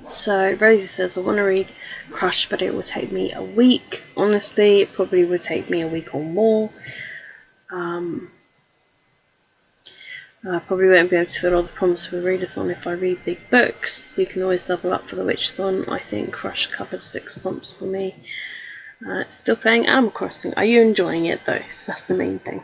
So Rosie says, I want to read Crush, but it will take me a week. Honestly, it probably would take me a week or more. I probably won't be able to fill all the prompts for readathon if I read big books. We can always double up for the Witchathon. I think Crush covered 6 prompts for me. Still playing Animal Crossing. Are you enjoying it though? That's the main thing.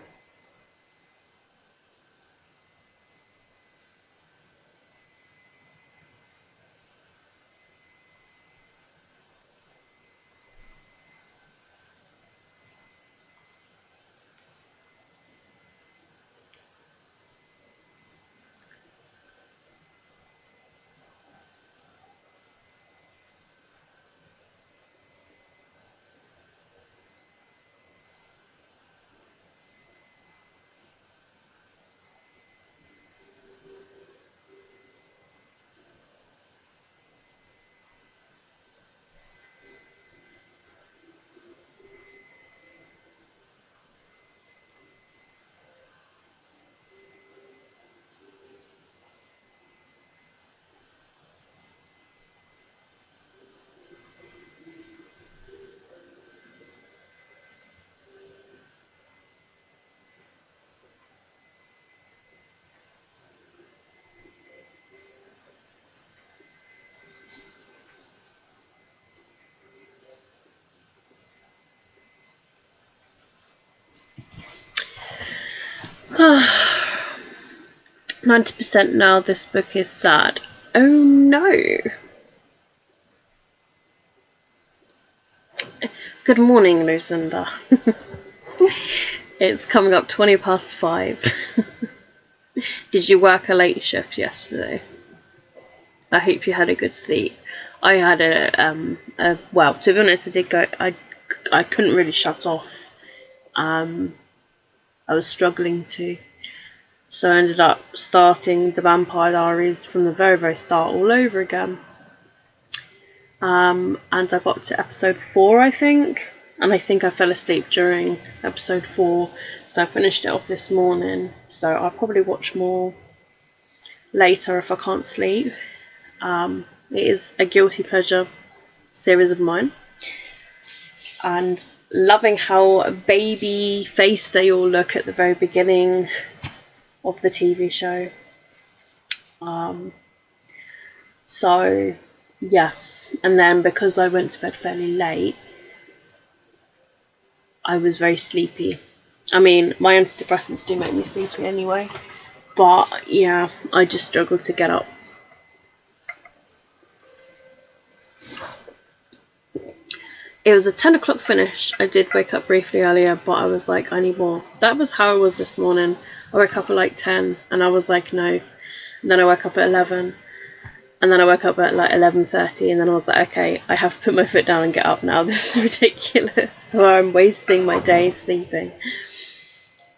Ah. 90% now this book is sad. Oh no! Good morning, Lucinda. It's coming up 20 past 5. Did you work a late shift yesterday? I hope you had a good sleep. I had well, to be honest, I couldn't really shut off. I was struggling to. So I ended up starting the Vampire Diaries from the very, very start all over again. And I got to episode 4, I think. And I think I fell asleep during episode 4. So I finished it off this morning. So I'll probably watch more later if I can't sleep. It is a guilty pleasure series of mine. And loving how baby faced they all look at the very beginning of the TV show. So yes, and then because I went to bed fairly late, I was very sleepy. I mean, my antidepressants do make me sleepy anyway, but yeah, I just struggled to get up. It was a 10 o'clock finish. I did wake up briefly earlier, but I was like, I need more. That was how I was this morning. I woke up at like 10 and I was like, no. And then I woke up at 11 and then I woke up at like 11:30 and then I was like, okay, I have to put my foot down and get up now. This is ridiculous. So I'm wasting my day sleeping.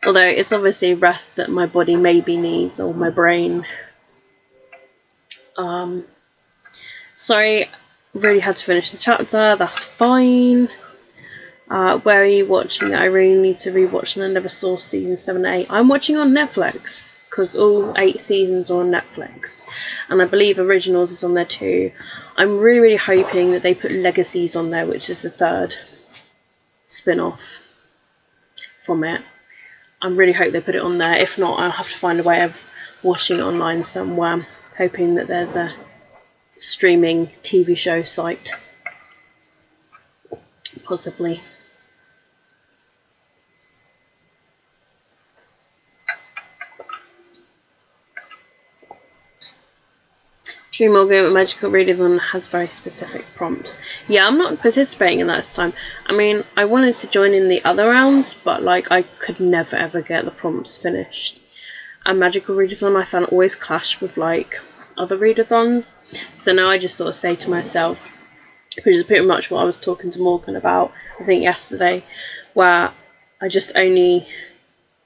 Although it's obviously rest that my body maybe needs, or my brain. Sorry, really had to finish the chapter. That's fine. Where are you watching it? I really need to rewatch, and I never saw season 7 and 8. I'm watching on Netflix because all 8 seasons are on Netflix, and I believe Originals is on there too. I'm really, really hoping that they put Legacies on there, which is the 3rd spin-off from it. I really hope they put it on there. If not, I'll have to find a way of watching it online somewhere, hoping that there's a streaming TV show site, possibly. Dream Organ Magical Readathon has very specific prompts. Yeah, I'm not participating in that this time. I mean, I wanted to join in the other rounds, but like I could never ever get the prompts finished. And Magical Readathon I found always clashed with like other readathons. So now I just sort of say to myself, which is pretty much what I was talking to Morgan about, I think yesterday, where I just only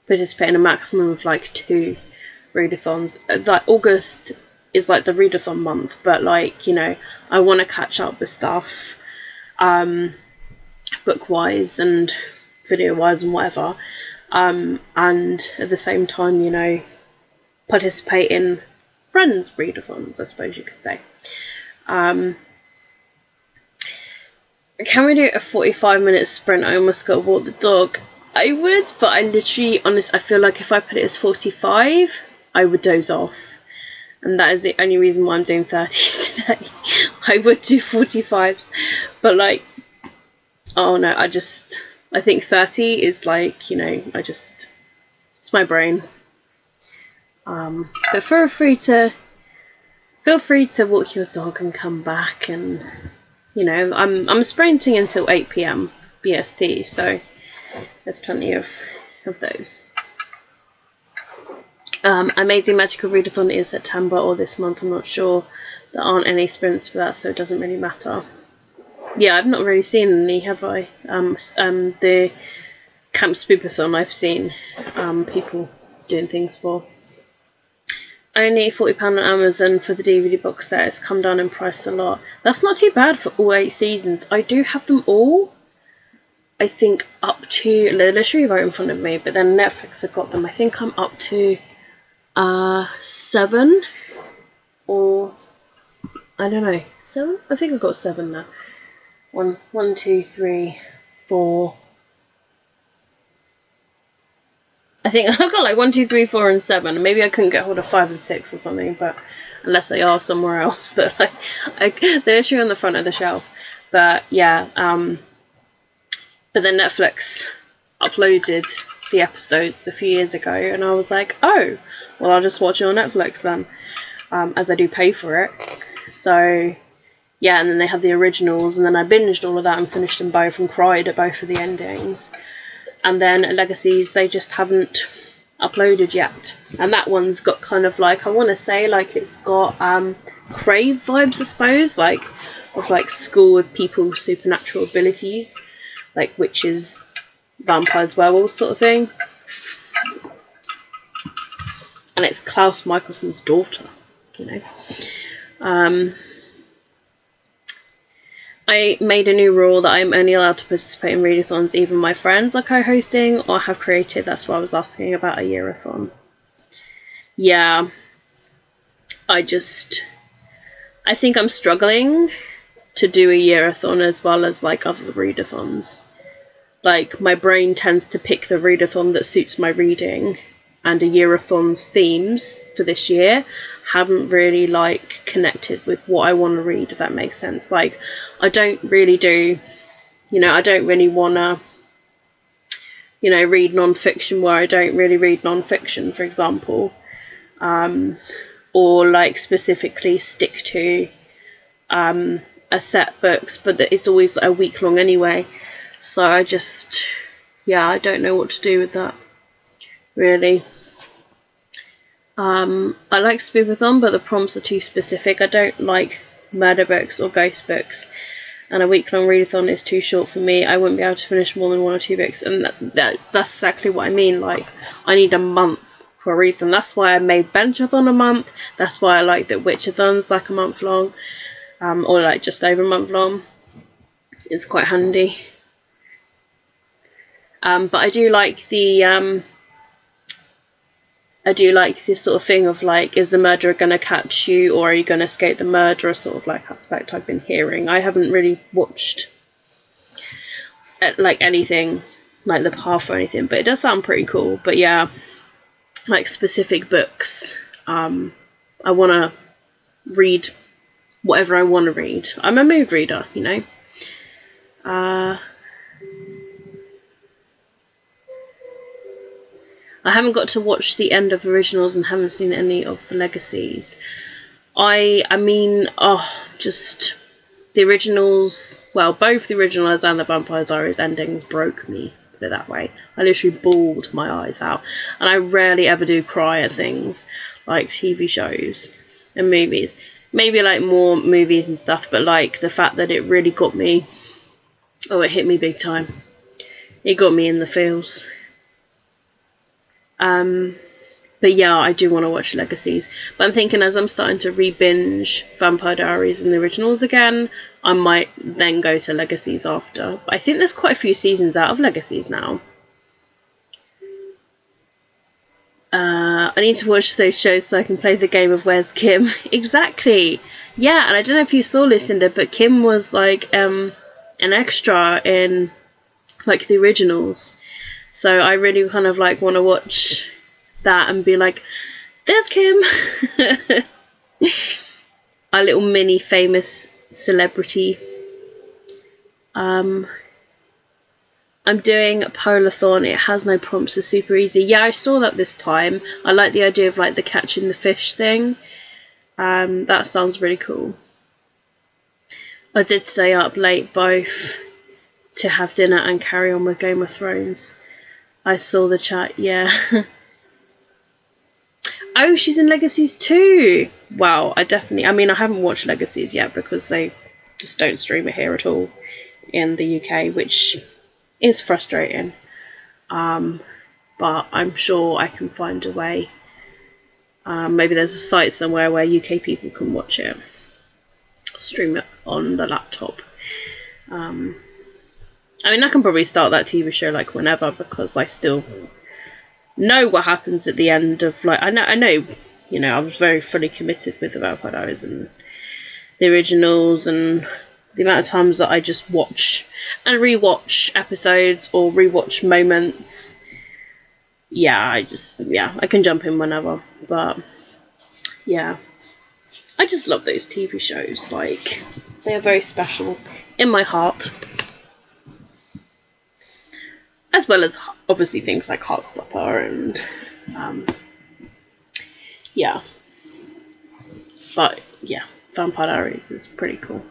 participate in a maximum of like 2 readathons. Like August is like the readathon month, but like, you know, I want to catch up with stuff book wise and video wise and whatever, and at the same time, you know, participate in friends readathons, I suppose you could say. Can we do a 45-minute sprint? I almost got to walk the dog. I would, but I literally, honestly, I feel like if I put it as 45, I would doze off. And that is the only reason why I'm doing 30s today. I would do 45s, but like, oh no, I think 30 is like, you know, it's my brain. But feel free to walk your dog and come back, and you know, I'm sprinting until 8 PM BST, so there's plenty of those. I may do Magical Readathon in September or this month, I'm not sure. There aren't any sprints for that, so it doesn't really matter. Yeah, I've not really seen any, have I? The Camp Spookathon I've seen people doing things for. Only £40 on Amazon for the DVD box set. It's come down in price a lot. That's not too bad for all 8 seasons. I do have them all. I think up to, they're literally right in front of me, but then Netflix have got them. I think I'm up to 7, or I don't know, 7? I think I've got 7 now. 1, 2, 3, 4. I think I've got like 1, 2, 3, 4, and 7. Maybe I couldn't get hold of 5 and 6 or something, but unless they are somewhere else. But like they're literally on the front of the shelf. But yeah, but then Netflix uploaded the episodes a few years ago, and I was like, oh, well, I'll just watch it on Netflix then, as I do pay for it. So yeah, and then they had the originals, and then I binged all of that and finished them both and cried at both of the endings. And then Legacies, they just haven't uploaded yet, and that one's got kind of like, I want to say like it's got Crave vibes, I suppose, like of like school with people with supernatural abilities, like witches, vampires, werewolves sort of thing. And it's Klaus Michelson's daughter, you know. I made a new rule that I'm only allowed to participate in readathons even my friends are co-hosting or have created. That's why I was asking about a yearathon. Yeah, I think I'm struggling to do a yearathon as well as like other readathons. Like, my brain tends to pick the readathon that suits my reading, and a yearathon's themes for this year haven't really like connected with what I want to read, if that makes sense. Like, I don't really do, you know, I don't really want to, you know, read non-fiction where I don't really read non-fiction, for example, or like specifically stick to a set books, but it's always like a week long anyway. So I just, yeah, I don't know what to do with that, really. I like Spookathon, but the prompts are too specific. I don't like murder books or ghost books, and a week-long readathon is too short for me. I wouldn't be able to finish more than 1 or 2 books, and that's exactly what I mean. Like, I need a month for a readathon. That's why I made Benchathon a month. That's why I like that Witchathon's like a month long, or like just over a month long. It's quite handy. But I do like this sort of thing of like, is the murderer going to catch you, or are you going to escape the murderer sort of like aspect I've been hearing. I haven't really watched like anything like The Path or anything, but it does sound pretty cool. But yeah, like specific books, I want to read whatever I want to read. I'm a mood reader, you know. I haven't got to watch the end of originals and haven't seen any of the legacies. I mean, oh, just the originals, well, both the originals and the Vampire Diaries endings broke me, put it that way. I literally bawled my eyes out, and I rarely ever do cry at things like TV shows and movies. Maybe like more movies and stuff, but like the fact that it really got me, oh, it hit me big time. It got me in the feels. But yeah, I do want to watch Legacies. But I'm thinking as I'm starting to re-binge Vampire Diaries and the originals again, I might then go to Legacies after. But I think there's quite a few seasons out of Legacies now. I need to watch those shows so I can play the game of Where's Kim. Exactly. Yeah, and I don't know if you saw Lucinda, but Kim was like an extra in like the originals. So I really kind of like want to watch that and be like, there's Kim. A little mini famous celebrity. I'm doing Polathon. It has no prompts, it's super easy. Yeah, I saw that this time. I like the idea of like the catching the fish thing. That sounds really cool. I did stay up late both to have dinner and carry on with Game of Thrones. I saw the chat, yeah. Oh, she's in Legacies too. Wow, I mean, I haven't watched Legacies yet because they just don't stream it here at all in the UK, which is frustrating. But I'm sure I can find a way. Maybe there's a site somewhere where UK people can watch it. Stream it on the laptop. I mean, I can probably start that TV show like whenever because I still know what happens at the end of like I know you know I was very fully committed with the Vampire Diaries and the originals, and the amount of times that I just watch and rewatch episodes or rewatch moments. Yeah, I can jump in whenever, but yeah, I just love those TV shows. Like, they are very special in my heart. As well as obviously things like Heartstopper and yeah. But yeah, Vampire Diaries is pretty cool.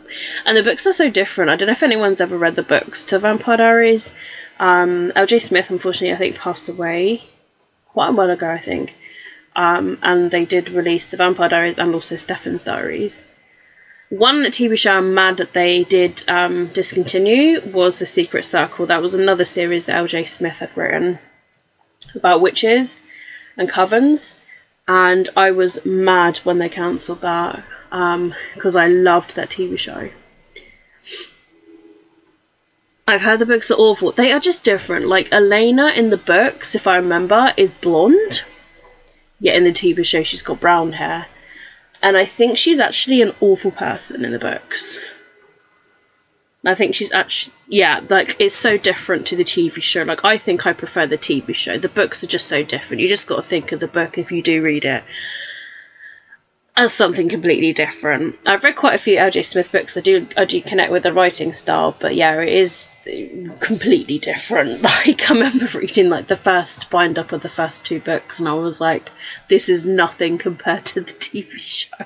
And the books are so different. I don't know if anyone's ever read the books to Vampire Diaries. LJ Smith, unfortunately, I think passed away quite a while ago, I think. And they did release the Vampire Diaries and also Stefan's Diaries. One TV show I'm mad that they did discontinue was The Secret Circle. That was another series that LJ Smith had written about witches and covens, and I was mad when they cancelled that because I loved that TV show. I've heard the books are awful. They are just different. Like, Elena in the books, if I remember, is blonde, yet in the TV show she's got brown hair. And I think she's actually an awful person in the books. I think she's actually, yeah, like, it's so different to the TV show. Like, I think I prefer the TV show. The books are just so different. You just got to think of the book, if you do read it, as something completely different. I've read quite a few LJ Smith books. I do connect with the writing style, but yeah, it is completely different. Like, I remember reading like the first bind up of the first two books, and I was like, this is nothing compared to the TV show.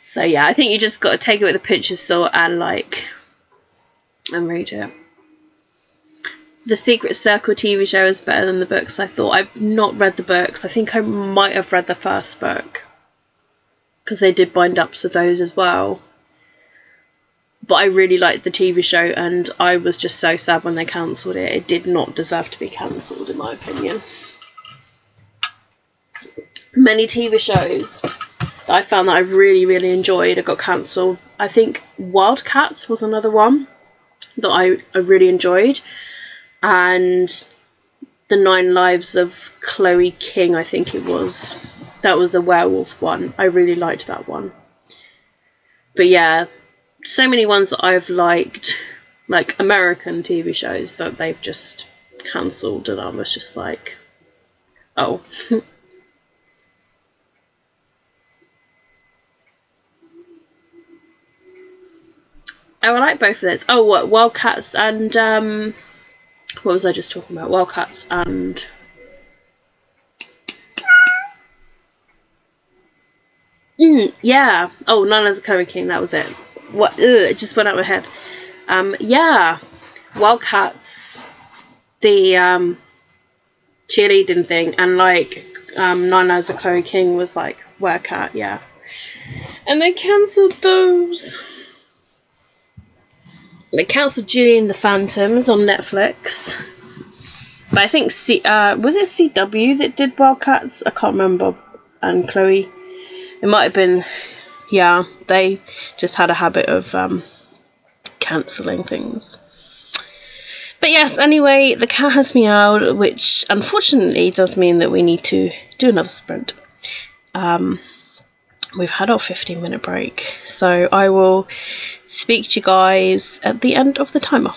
So yeah, I think you just got to take it with a pinch of salt and read it. The Secret Circle TV show is better than the books, I thought. I've not read the books. I think I might have read the first book, because they did bind ups of those as well. But I really liked the TV show, and I was just so sad when they cancelled it. It did not deserve to be cancelled, in my opinion. Many TV shows that I found that I really, really enjoyed got cancelled. I think Wildcats was another one that I really enjoyed. And The 9 Lives of Chloe King, I think it was. That was the werewolf one. I really liked that one. But yeah, so many ones that I've liked, like American TV shows, that they've just cancelled, and I was just like, oh. Oh, I like both of those. Oh, what, Wildcats and what was I just talking about? Wildcats and Yeah. Oh, Nana's a Curry King. That was it. What? Ugh, it just went out of my head. Yeah. Wildcats. The cheerleading thing, and like Nana's a Curry King was like Workout. Yeah. And they cancelled those. They cancelled Julie and the Phantoms on Netflix. But I think was it CW that did Wildcats? I can't remember. And Chloe. It might have been. Yeah, they just had a habit of cancelling things. But yes, anyway, the cat has meowed, which unfortunately does mean that we need to do another sprint. We've had our 15-minute break, so I will speak to you guys at the end of the timer.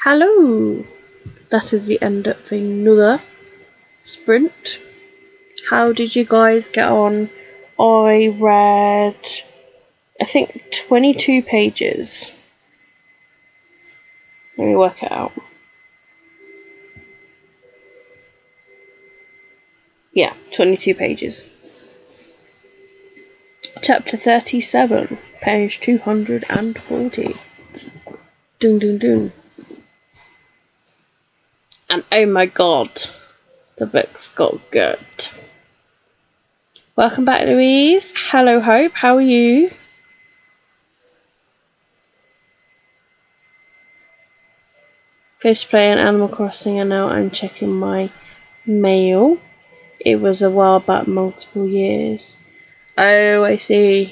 Hello! That is the end of another sprint. How did you guys get on? I read, I think, 22 pages. Let me work it out. Yeah, 22 pages. Chapter 37, page 240. Dun dun dun. And oh my god, the book's got good. Welcome back, Louise. Hello, Hope. How are you? Finished playing Animal Crossing and now I'm checking my mail. It was a while back, multiple years. Oh, I see.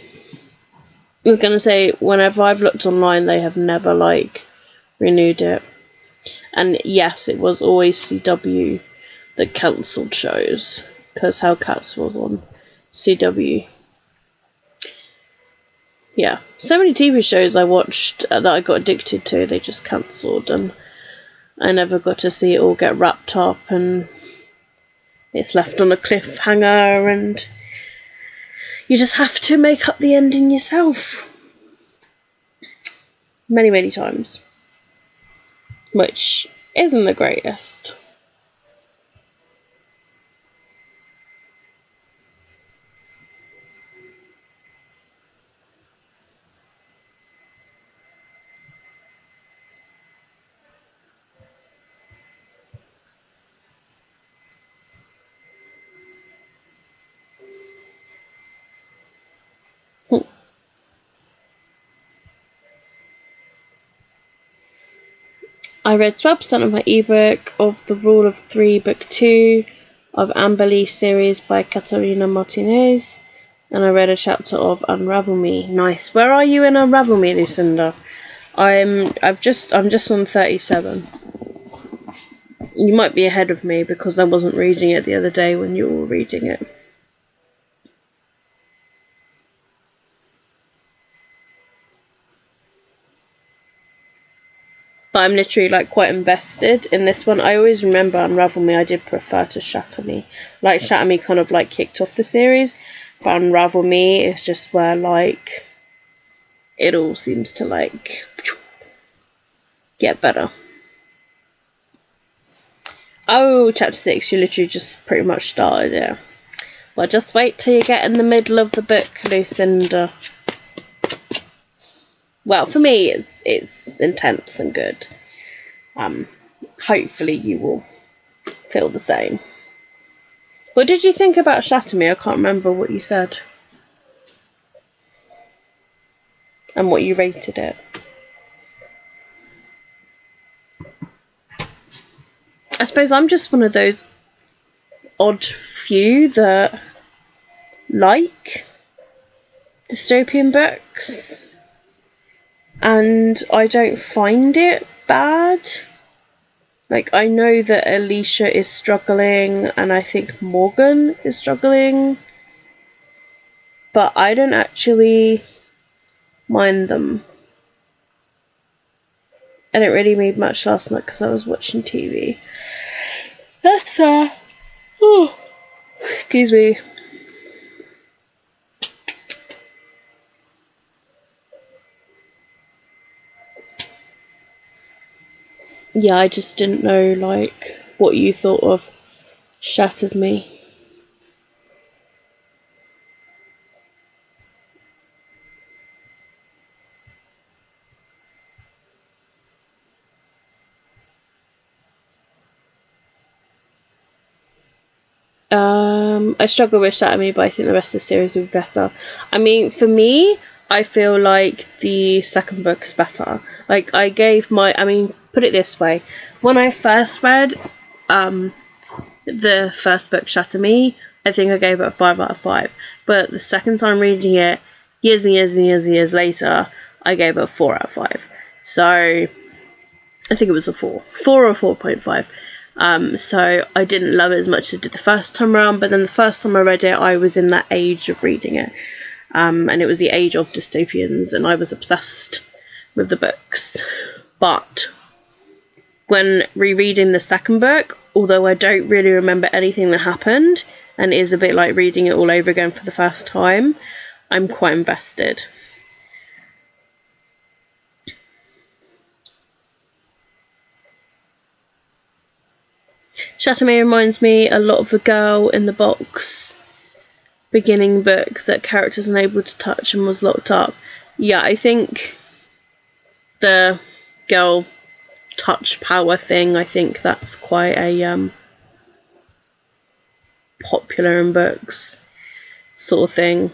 I was going to say, whenever I've looked online, they have never, renewed it. And yes, it was always CW that cancelled shows, because Hellcats was on CW. Yeah, so many TV shows I watched that I got addicted to, they just cancelled, and I never got to see it all get wrapped up, and it's left on a cliffhanger, and you just have to make up the ending yourself. Many, many times. Which isn't the greatest. I read 12% of my ebook of The Rule of Three, Book 2 of Amber Lee series by Katarina Martinez, and I read a chapter of Unravel Me. Nice. Where are you in Unravel Me, Lucinda? I'm just on 37. You might be ahead of me because I wasn't reading it the other day when you were reading it. But I'm literally quite invested in this one. I always remember Unravel Me I did prefer to Shatter Me. Shatter Me kind of kicked off the series. But Unravel Me is just where it all seems to get better. Oh, chapter 6, you literally just pretty much started, yeah. Well, just wait till you get in the middle of the book, Lucinda. Well, for me, it's intense and good. Hopefully you will feel the same. What did you think about Shatter Me? I can't remember what you said. And what you rated it. I suppose I'm just one of those odd few that like dystopian books. And I don't find it bad. I know that Alicia is struggling, and I think Morgan is struggling. But I don't actually mind them. I didn't really read much last night because I was watching TV. That's fair. Oh, excuse me. Yeah, I just didn't know, what you thought of Shattered Me. I struggle with Shatter Me, but I think the rest of the series will be better. I mean, for me, I feel like the second book is better. I gave put it this way. When I first read the first book, Shatter Me, I think I gave it a 5 out of 5. But the second time reading it, years and years and years and years later, I gave it a 4 out of 5. So, I think it was a 4. 4 or 4.5. So I didn't love it as much as I did the first time around, but then the first time I read it, I was in that age of reading it. And it was the age of dystopians, and I was obsessed with the books. But when rereading the second book, although I don't really remember anything that happened, and it is a bit like reading it all over again for the first time, I'm quite invested. Chathamy reminds me a lot of the girl in the box beginning book that characters unable to touch and was locked up. Yeah, I think the girl touch power thing, I think that's quite a popular in books sort of thing.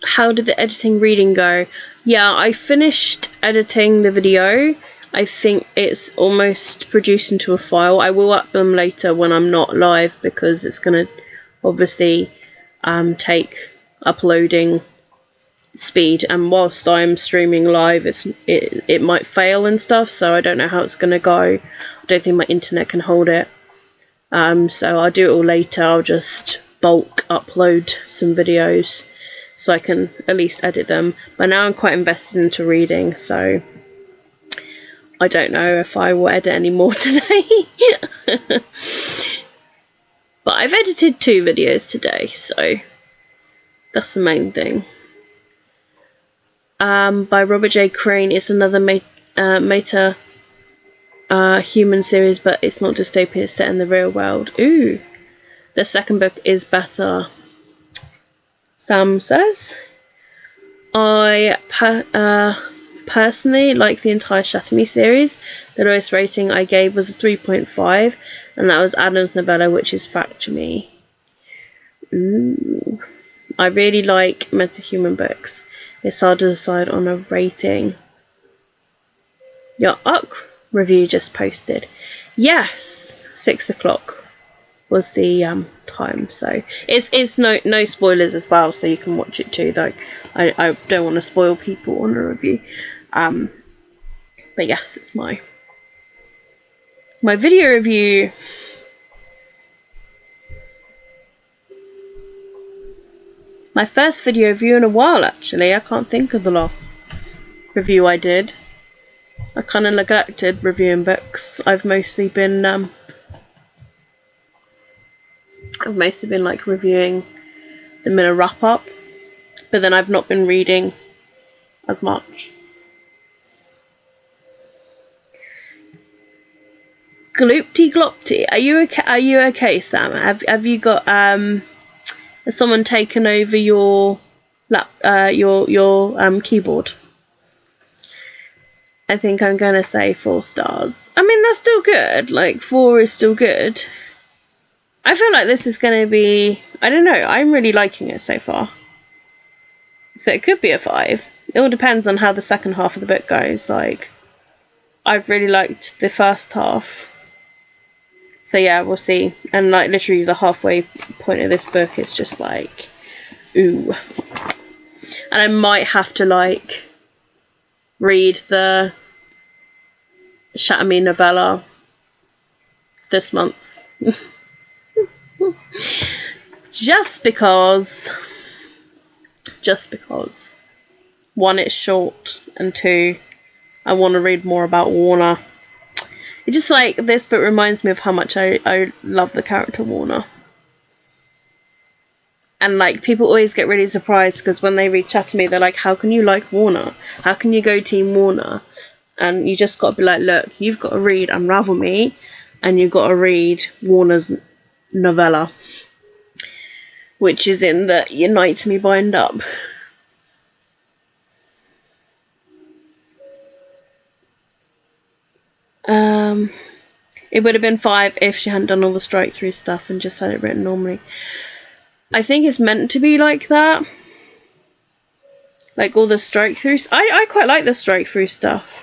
How did the editing reading go? Yeah, I finished editing the video. I think it's almost produced into a file. I will upload them later when I'm not live, because it's going to obviously take uploading speed, and whilst I'm streaming live it might fail and stuff, so I don't know how it's going to go. I don't think my internet can hold it, so I'll do it all later. I'll just bulk upload some videos so I can at least edit them. But now I'm quite invested into reading, so I don't know if I will edit any more today. But I've edited 2 videos today, so that's the main thing. By Robert J. Crane. It's another meta human series, but it's not dystopian, it's set in the real world. Ooh, the second book is better, Sam says. I personally like the entire Chathamy series. The lowest rating I gave was a 3.5, and that was Adam's novella, which is Factory. Ooh, I really like meta-human books. It's hard to decide on a rating. Your UC review just posted. Yes, 6 o'clock was the time, so it's no spoilers as well, so you can watch it too, though I don't want to spoil people on a review. But yes, it's my video review. My first video review in a while, actually. I can't think of the last review I did. I kind of neglected reviewing books. I've mostly been like reviewing them in a wrap up, but then I've not been reading as much. Gloopty glopty. Are you okay? Are you okay, Sam? Have you got has someone taken over your keyboard? I think I'm gonna say 4 stars. I mean, that's still good. Like, 4 is still good. I feel like this is gonna be, I don't know, I'm really liking it so far. So it could be a 5. It all depends on how the second half of the book goes. Like, I've really liked the first half. So yeah, we'll see. And like literally the halfway point of this book is just like, ooh. And I might have to like read the Chathamy novella this month. just because 1, it's short, and 2, I want to read more about Warner. It's just like, this book reminds me of how much I love the character Warner. And like, people always get really surprised because when they read Chathamy, they're like, how can you like Warner? How can you go Team Warner? And you just got to be like, look, you've got to read Unravel Me, and you've got to read Warner's novella, which is in the Unite Me bind up. It would have been 5 if she hadn't done all the strike through stuff and just had it written normally. I think it's meant to be like that. Like all the strike throughs. I quite like the strike through stuff.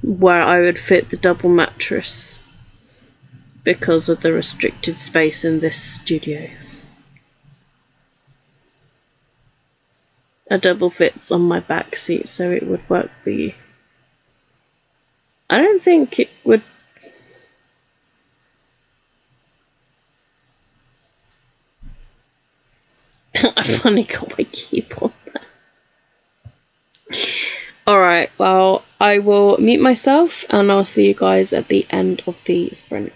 where I would fit the double mattress because of the restricted space in this studio. A double fits on my back seat, so it would work for you. I don't think it would. I've finally got my keyboard there. Alright, well, I will mute myself and I'll see you guys at the end of the sprint.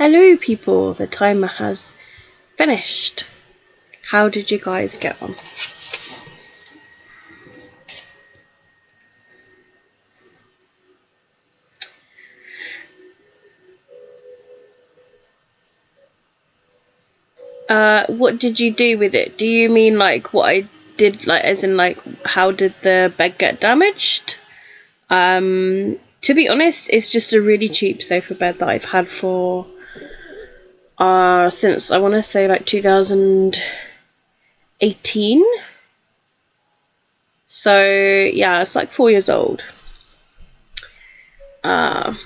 Hello people, the timer has finished. How did you guys get on? What did you do with it? Do you mean like what I did, like as in like how did the bed get damaged? To be honest, it's just a really cheap sofa bed that I've had for since I want to say like 2018. So yeah, it's like 4 years old. And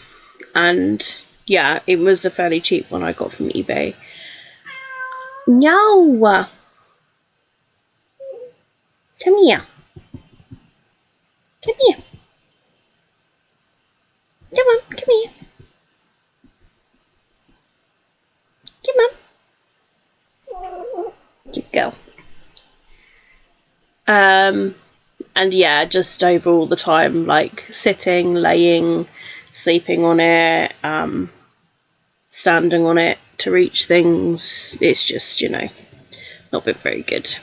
yeah, it was a fairly cheap one I got from eBay. No! Come here. Come here. Come on, come here. Come on. Good girl. And yeah, just over all the time, like sitting, laying, sleeping on it, standing on it to reach things. It's just, you know, not been very good.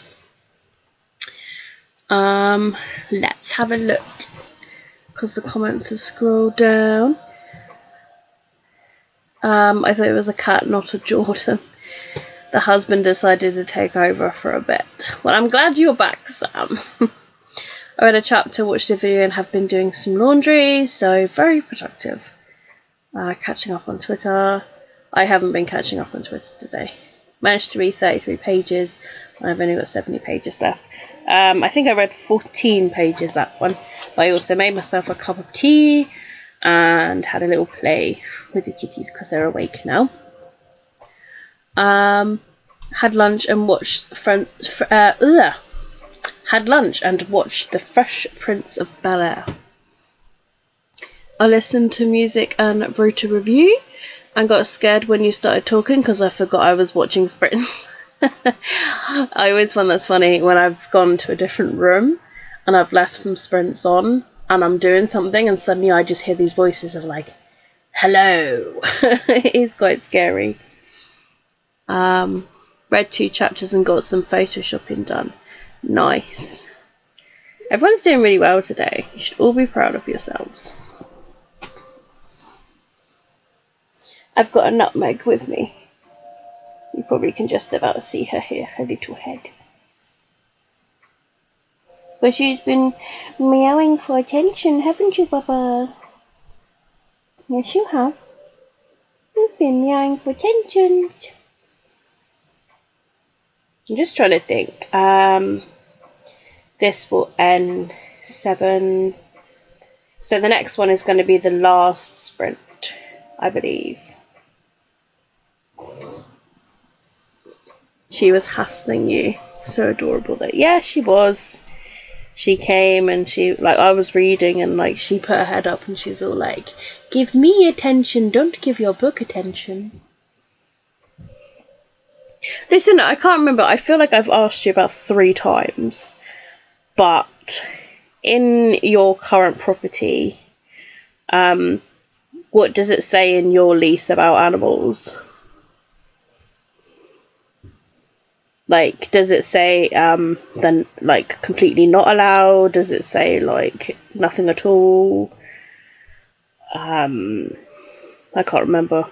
Let's have a look, because the comments have scrolled down. I thought it was a cat, not a Jordan. The husband decided to take over for a bit. Well, I'm glad you're back, Sam. I read a chapter, watched a video, and have been doing some laundry, so very productive. Catching up on Twitter. I haven't been catching up on Twitter today. Managed to read 33 pages, and I've only got 70 pages left. I think I read 14 pages that one, but I also made myself a cup of tea and had a little play with the kitties because they're awake now. Had lunch and watched had lunch and watched The Fresh Prince of Bel-Air. I listened to music and wrote a review and got scared when you started talking because I forgot I was watching Sprints. I always find that's funny when I've gone to a different room and I've left some Sprints on and I'm doing something and suddenly I just hear these voices of like, hello. It is quite scary. Read 2 chapters and got some photoshopping done. Nice. Everyone's doing really well today. You should all be proud of yourselves. I've got a nutmeg with me. You probably can just about see her here, her little head. But she's been meowing for attention, haven't you, Baba? Yes, you have. You've been meowing for attention. I'm just trying to think. This will end 7. So the next one is going to be the last sprint, I believe. She was hassling you. So adorable though. Yeah, she was. She came and she, like, I was reading and like she put her head up and she's all like, give me attention, don't give your book attention. Listen, I can't remember. I feel like I've asked you about 3 times. But in your current property, what does it say in your lease about animals? Like, does it say then like completely not allowed? Does it say like nothing at all? I can't remember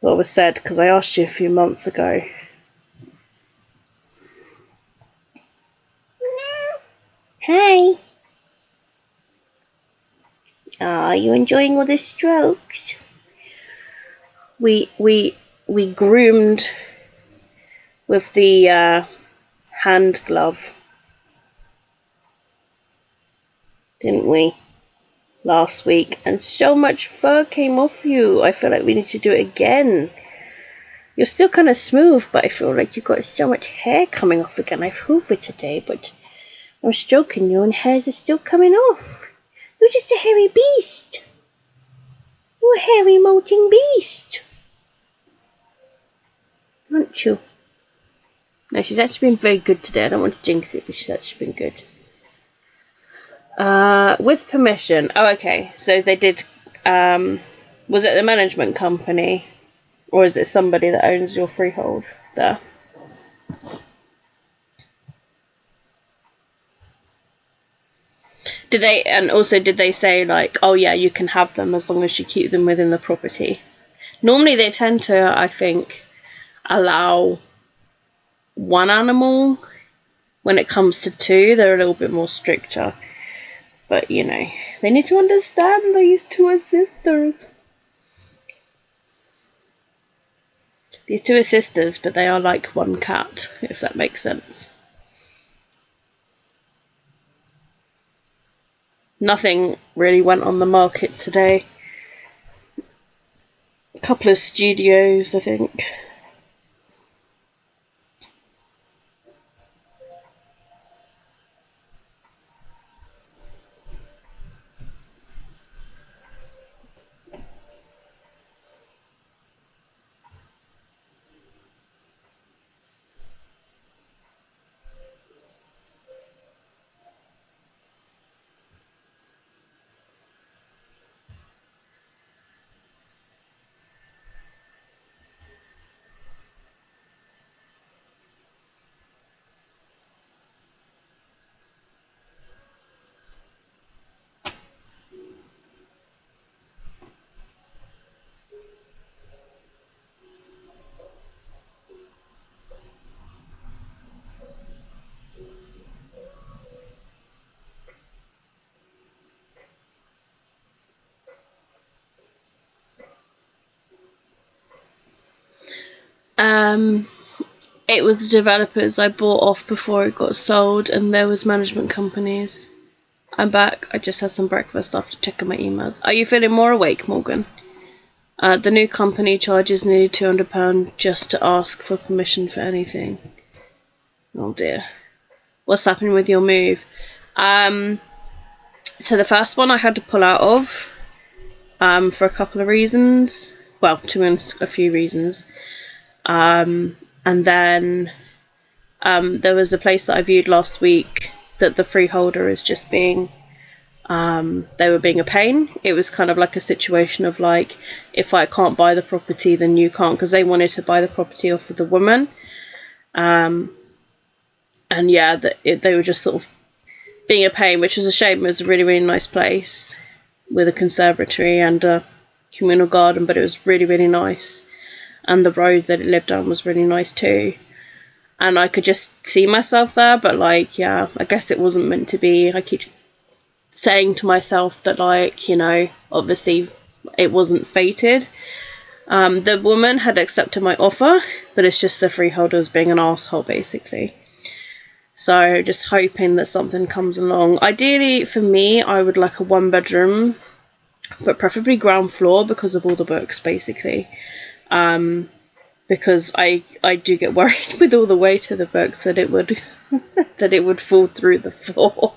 what was said because I asked you a few months ago. Hi. Are you enjoying all the strokes? We groomed with the hand glove, didn't we, last week? And so much fur came off you. I feel like we need to do it again. You're still kind of smooth, but I feel like you've got so much hair coming off again. I've hoovered today, but I'm stroking you and hairs are still coming off. You're just a hairy beast. You're a hairy molting beast, aren't you? No, she's actually been very good today. I don't want to jinx it, but she's actually been good. With permission. Oh, okay. So they did, was it the management company? Or is it somebody that owns your freehold there? Did they say like, oh yeah, you can have them as long as you keep them within the property? Normally they tend to, I think, allow one animal. When it comes to two, they're a little bit more stricter. But, you know, they need to understand these two are sisters. These two are sisters, but they are like one cat, if that makes sense. Nothing really went on the market today. A couple of studios, I think. It was the developers I bought off before it got sold, and there was management companies. I'm back. I just had some breakfast after checking my emails. Are you feeling more awake, Morgan? The new company charges nearly £200 just to ask for permission for anything. Oh dear. What's happening with your move? So the first one I had to pull out of for a couple of reasons. Well, to be honest, a few reasons. And then there was a place that I viewed last week that the freeholder is just being, they were being a pain. It was kind of like a situation of like, if I can't buy the property, then you can't, because they wanted to buy the property off of the woman. And yeah, they were just sort of being a pain, which was a shame. It was a really, really nice place with a conservatory and a communal garden, but it was really, really nice. And the road that it lived on was really nice too. And I could just see myself there, but like, yeah, I guess it wasn't meant to be. I keep saying to myself that, like, you know, obviously it wasn't fated. The woman had accepted my offer, but it's just the freeholder was being an asshole, basically. So just hoping that something comes along. Ideally, for me, I would like a 1-bedroom, but preferably ground floor because of all the books, basically. Because I do get worried with all the weight of the books that it would that it would fall through the floor.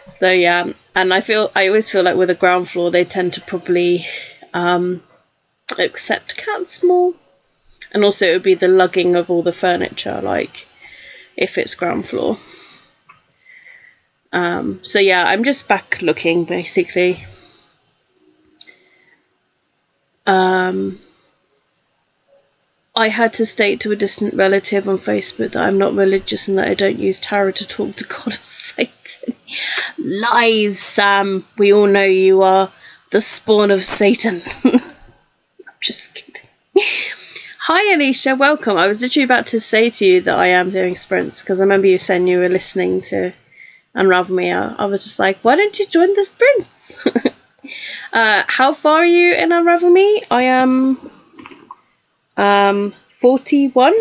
So yeah, and I always feel like with a ground floor they tend to probably accept cats more, and also it would be the lugging of all the furniture, like if it's ground floor. So yeah, I'm just back looking basically. I had to state to a distant relative on Facebook that I'm not religious and that I don't use tarot to talk to God or Satan. Lies, Sam. We all know you are the spawn of Satan. I'm just kidding. Hi, Alicia. Welcome. I was literally about to say to you that I am doing sprints, because I remember you saying you were listening to Unravel Me. I was just like, why don't you join the sprints? How far are you in Unravel Me? I am 41.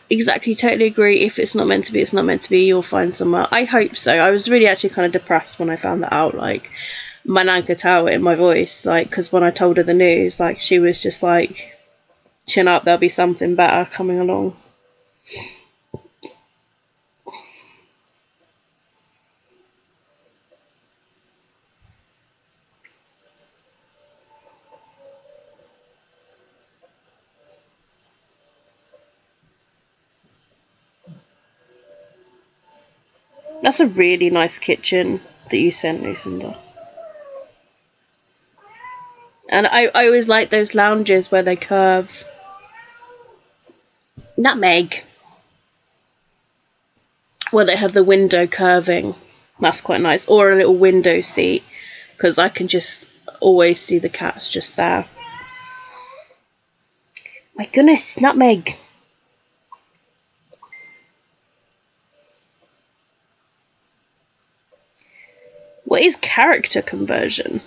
Exactly, totally agree. If it's not meant to be, it's not meant to be. You'll find somewhere. I hope so. I was really actually kind of depressed when I found that out. Like, my nan could tell it in my voice, like, because when I told her the news, like, she was just like, chin up, there'll be something better coming along. That's a really nice kitchen that you sent, Lucinda. And I always like those lounges where they curve. Nutmeg. Where they have the window curving. That's quite nice. Or a little window seat. Because I can just always see the cats just there. My goodness, nutmeg. What is character conversion?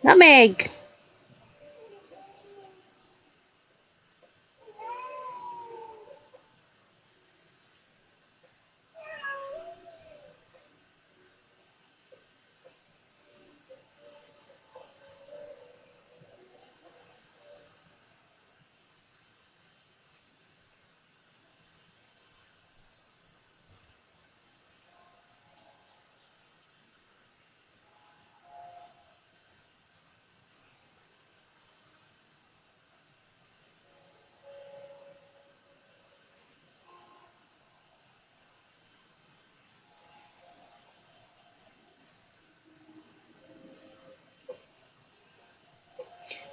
Nutmeg.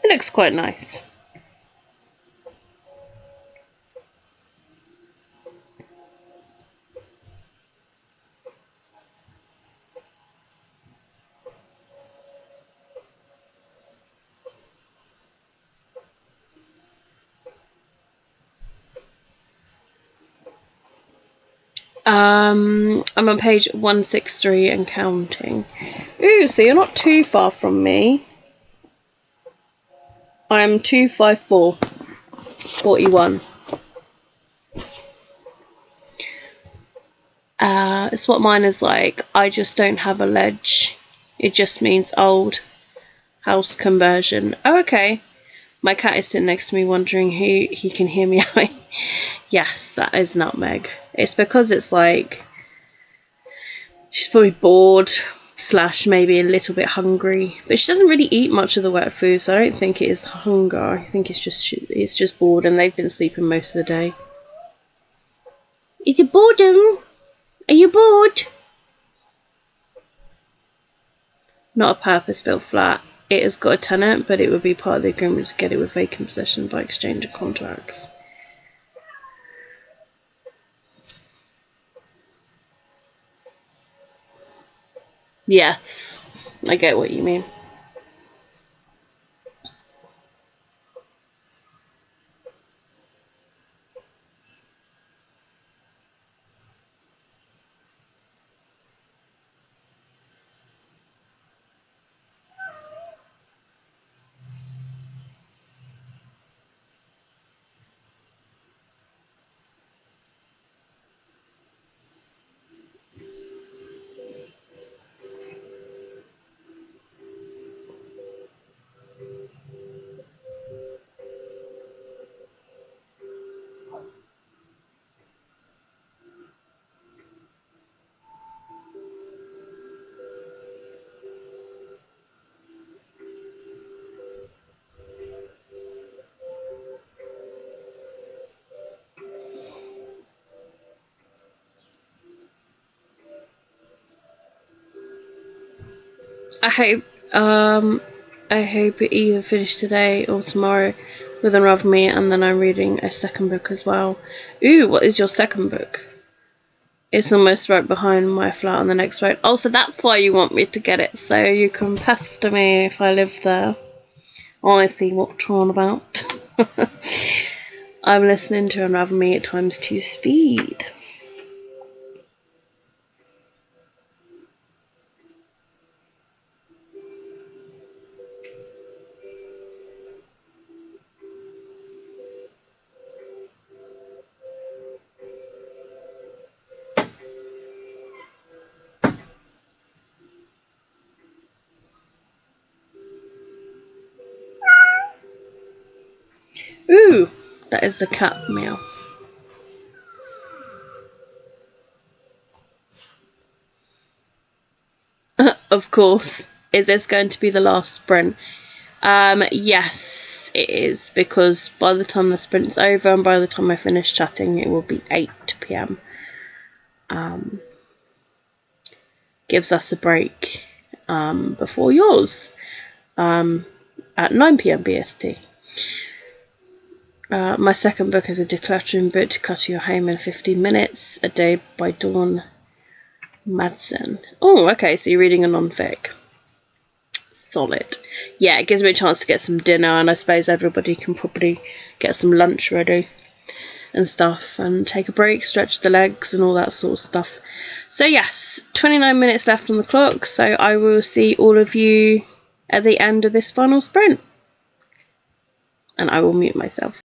It looks quite nice. I'm on page 163 and counting. Ooh, so you're not too far from me. I'm 254, 41. It's what mine is like. I just don't have a ledge. It just means old house conversion. Oh, okay. My cat is sitting next to me wondering who he can hear me out. Yes, that is Nutmeg. It's because it's like she's probably bored / maybe a little bit hungry, but she doesn't really eat much of the wet food, so I don't think it is hunger. I think it's just bored, and they've been sleeping most of the day. Is it boredom? Are you bored? Not a purpose-built flat. It has got a tenant, but it would be part of the agreement to get it with vacant possession by exchange of contracts. Yes, I get what you mean. I hope it either finished today or tomorrow with Unravel Me, and then I'm reading a second book as well. Ooh, what is your second book? It's almost right behind my flat on the next road. Oh, so that's why you want me to get it, so you can pester me if I live there. I see what you're on about. I'm listening to Unravel Me at ×2 speed. Ooh, that is the cat meow. Of course. Is this going to be the last sprint? Yes, it is, because by the time the sprint's over and by the time I finish chatting, it will be 8 p.m. Gives us a break before yours at 9 p.m. BST. My second book is a decluttering book to clutter your home in 15 minutes, a day by Dawn Madsen. Oh, okay, so you're reading a non-fic. Solid. Yeah, it gives me a chance to get some dinner, and I suppose everybody can probably get some lunch ready and stuff, and take a break, stretch the legs and all that sort of stuff. So yes, 29 minutes left on the clock, so I will see all of you at the end of this final sprint. And I will mute myself.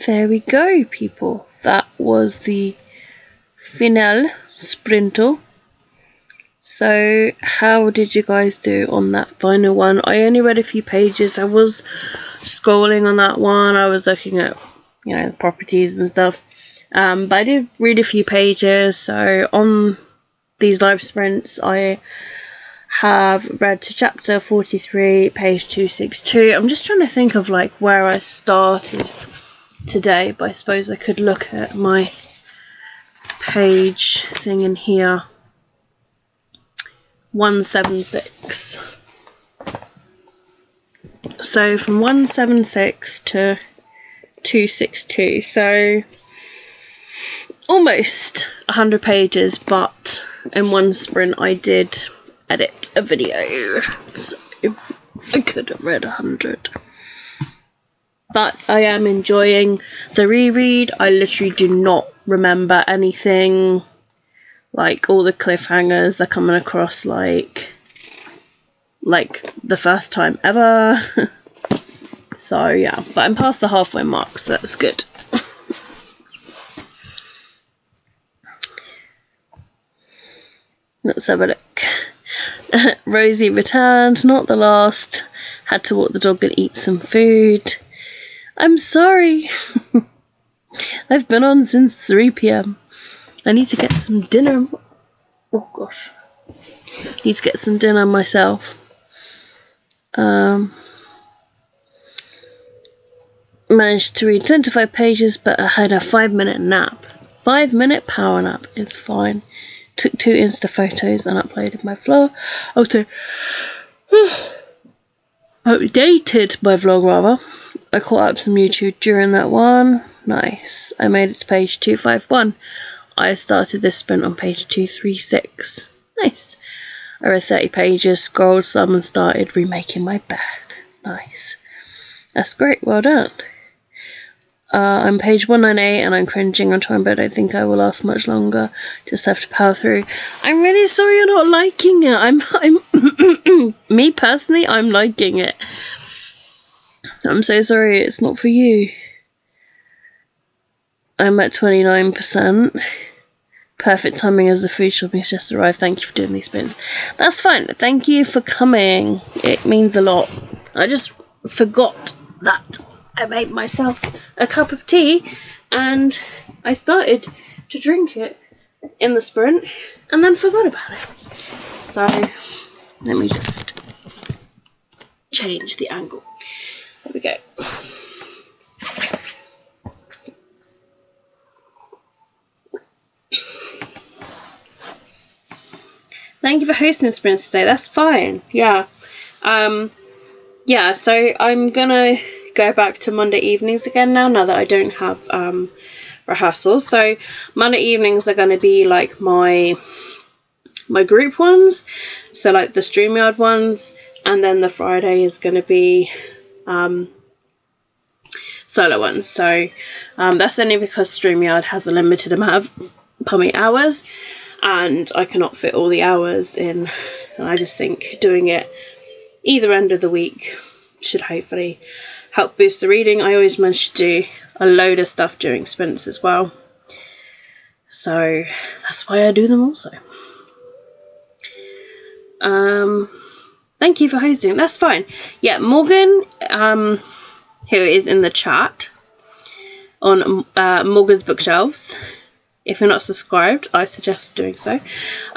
there we go, people. That was the final sprinto. So how did you guys do on that final one? I only read a few pages. I was scrolling on that one. I was looking at, you know, the properties and stuff. But I did read a few pages. So on these live sprints, I have read to chapter 43, page 262. I'm just trying to think of like where I started today, but I suppose I could look at my page thing in here. 176. So from 176 to 262, so almost 100 pages, but in one sprint I did edit a video, so I could have read 100. But I am enjoying the reread. I literally do not remember anything. Like, all the cliffhangers are coming across like the first time ever. So yeah, but I'm past the halfway mark, so that's good. Let's have a look. Rosie returned, not the last. Had to walk the dog and eat some food. I'm sorry. I've been on since 3 PM. I need to get some dinner. Oh gosh. Need to get some dinner myself. Managed to read 25 pages, but I had a 5-minute nap. 5-minute power nap. It's fine. Took 2 Insta photos and uploaded my vlog. Also, updated my vlog rather. I caught up some YouTube during that one. Nice. I made it to page 251. I started this sprint on page 236. Nice. I read 30 pages, scrolled some and started remaking my bed. Nice. That's great, well done. I'm page 198 and I'm cringing on time, but I don't think I will last much longer. Just have to power through. I'm really sorry you're not liking it. I'm me personally, I'm liking it. I'm so sorry it's not for you. I'm at 29%. Perfect timing as the food shopping's just arrived. Thank you for doing these spins. That's fine. Thank you for coming. It means a lot. I just forgot that I made myself a cup of tea and I started to drink it in the sprint and then forgot about it. So let me just change the angle. There we go. Thank you for hosting the sprints today. That's fine. Yeah. Yeah, so I'm gonna go back to Monday evenings again now that I don't have rehearsals. So Monday evenings are gonna be like my group ones, so like the StreamYard ones, and then the Friday is gonna be solo ones. So that's only because StreamYard has a limited amount of hours. And I cannot fit all the hours in, and I just think doing it either end of the week should hopefully help boost the reading. I always manage to do a load of stuff during sprints as well, so that's why I do them also. Thank you for hosting. That's fine. Yeah, Morgan, who is in the chat on Morgan's Bookshelves. If you're not subscribed, I suggest doing so.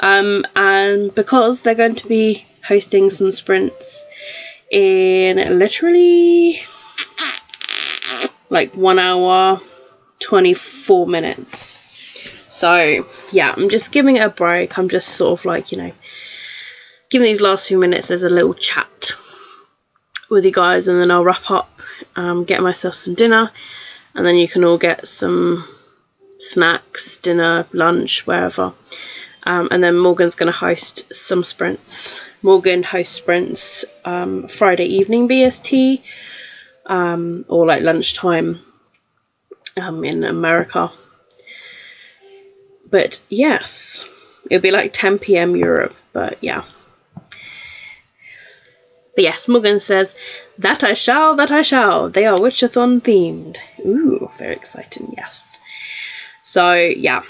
And because they're going to be hosting some sprints in literally like 1 hour, 24 minutes. So yeah, I'm just giving it a break. I'm just sort of like, you know, giving these last few minutes as a little chat with you guys, and then I'll wrap up, get myself some dinner, and then you can all get some snacks, dinner, lunch, wherever. And then Morgan's going to host some sprints. Morgan hosts sprints Friday evening BST, or like lunchtime in America. But yes, it'll be like 10 PM Europe, but yeah. But yes, Morgan says, that I shall, that I shall. They are Witchathon themed. Ooh, very exciting, yes. So, yeah.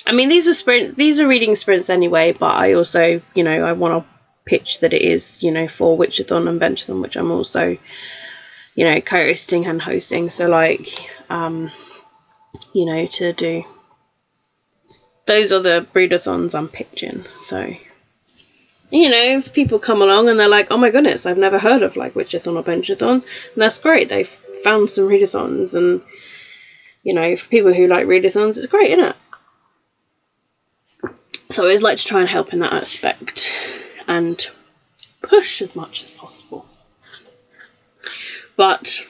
I mean, these are sprints, these are reading sprints anyway, but I also, you know, I want to pitch that it is, you know, for Witchathon and Benchathon, which I'm also, you know, co-hosting and hosting. So, like, you know, to do, those are the readathons I'm pitching. So, you know, if people come along and they're like, oh my goodness, I've never heard of, like, Witchathon or Benchathon, and that's great. They've found some readathons, and, you know, for people who like readathons, it's great, isn't it? So I always like to try and help in that aspect and push as much as possible. But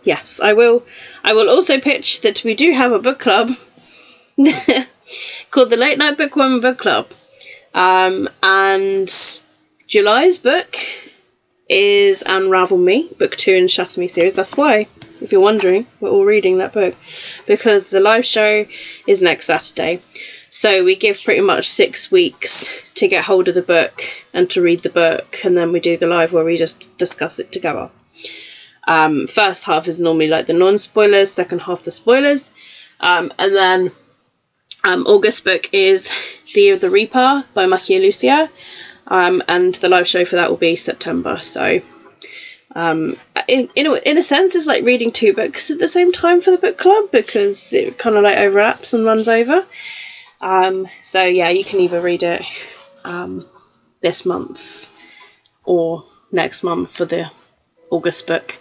yes, I will also pitch that we do have a book club called the Late Night Bookworming Book Club. And July's book is Unravel Me, book 2 in the Shatter Me series. That's why, if you're wondering, we're all reading that book, because the live show is next Saturday. So we give pretty much 6 weeks to get hold of the book and to read the book, and then we do the live where we just discuss it together. First half is normally like the non-spoilers, second half the spoilers, and then August book is The Year of the Reaper by Maki Lucia, and the live show for that will be September. So in a sense, it's like reading 2 books at the same time for the book club, because it kind of like overlaps and runs over. So yeah, you can either read it this month or next month for the August book.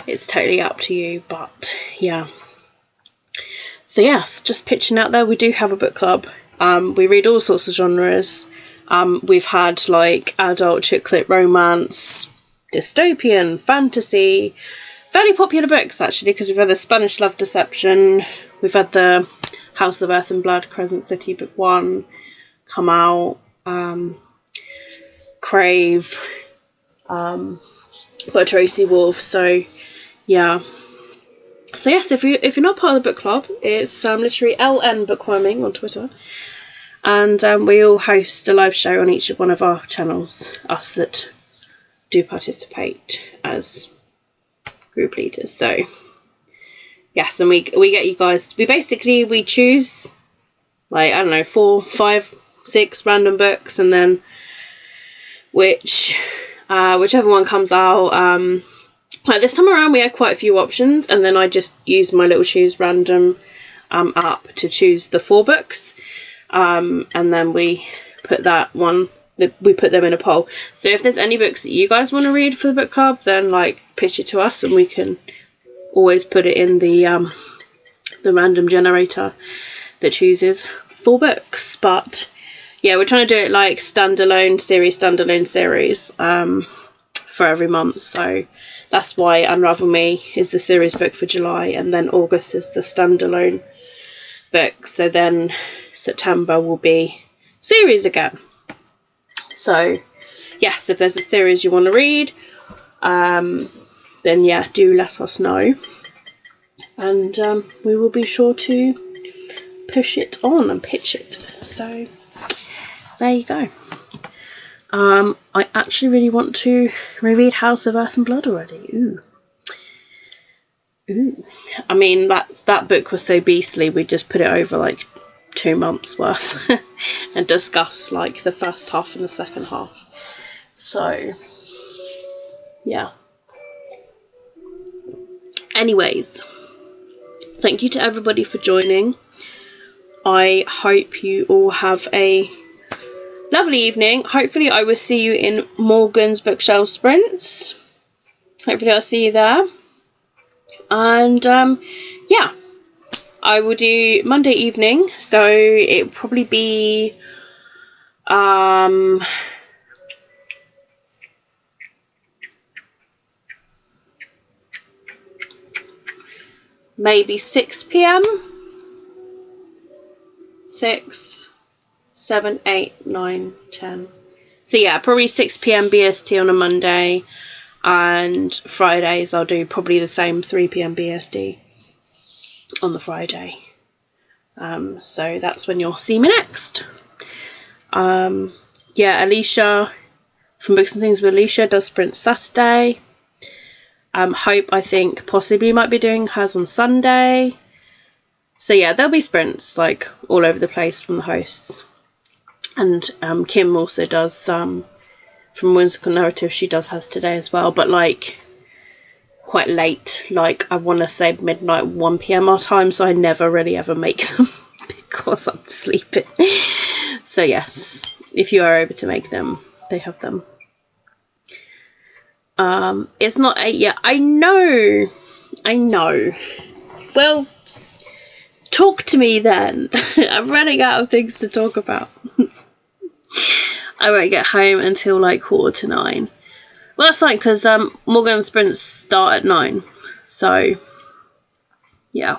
It's totally up to you, but yeah. So yes, just pitching out there, we do have a book club. We read all sorts of genres. We've had like adult chick lit romance, dystopian, fantasy, fairly popular books actually, because we've had the Spanish Love Deception, we've had the House of Earth and Blood, Crescent City book 1 come out, Crave, by Tracy Wolf. So yeah. So yes, if you're not part of the book club, it's literally LN Bookworming on Twitter, and we all host a live show on each one of our channels, us that do participate as group leaders. So yes, and we get you guys, we choose like, I don't know, 4, 5, 6 random books, and then whichever one comes out. Like this time around we had quite a few options, and then I just used my little choose random app to choose the 4 books, and then we put we put them in a poll. So if there's any books that you guys want to read for the book club, then like pitch it to us, and we can always put it in the random generator that chooses 4 books. But yeah, we're trying to do it like standalone series for every month. So that's why Unravel Me is the series book for July, and then August is the standalone book. So then September will be series again. So yes, if there's a series you want to read, then yeah, do let us know, and we will be sure to push it on and pitch it. So there you go. I actually really want to reread House of Earth and Blood already. Ooh. I mean, that book was so beastly, we just put it over like 2 months worth and discuss like the first half and the second half. So yeah. Anyways, thank you to everybody for joining. I hope you all have a lovely evening. Hopefully I will see you in Morgan's bookshelf sprints. Hopefully I'll see you there. And yeah, I will do Monday evening, so it'll probably be maybe 6 p.m. 6, 7, 8, 9, 10. So yeah, probably 6 p.m. BST on a Monday, and Fridays I'll do probably the same 3 p.m. BST on the Friday. So that's when you'll see me next. Yeah, Alicia from Books and Things with Alicia does sprint Saturday. Hope, I think, possibly might be doing hers on Sunday. So yeah, there'll be sprints like all over the place from the hosts. And Kim also does from Whimsical Narrative, she does hers today as well, but like quite late, like I want to say midnight, 1 PM our time, so I never really ever make them because I'm sleeping. So yes, if you are able to make them, they have them. It's not 8 yet. I know. Well, talk to me then. I'm running out of things to talk about. I won't get home until like 9:15. Well, that's fine, because Morgan's sprints start at 9. So, yeah.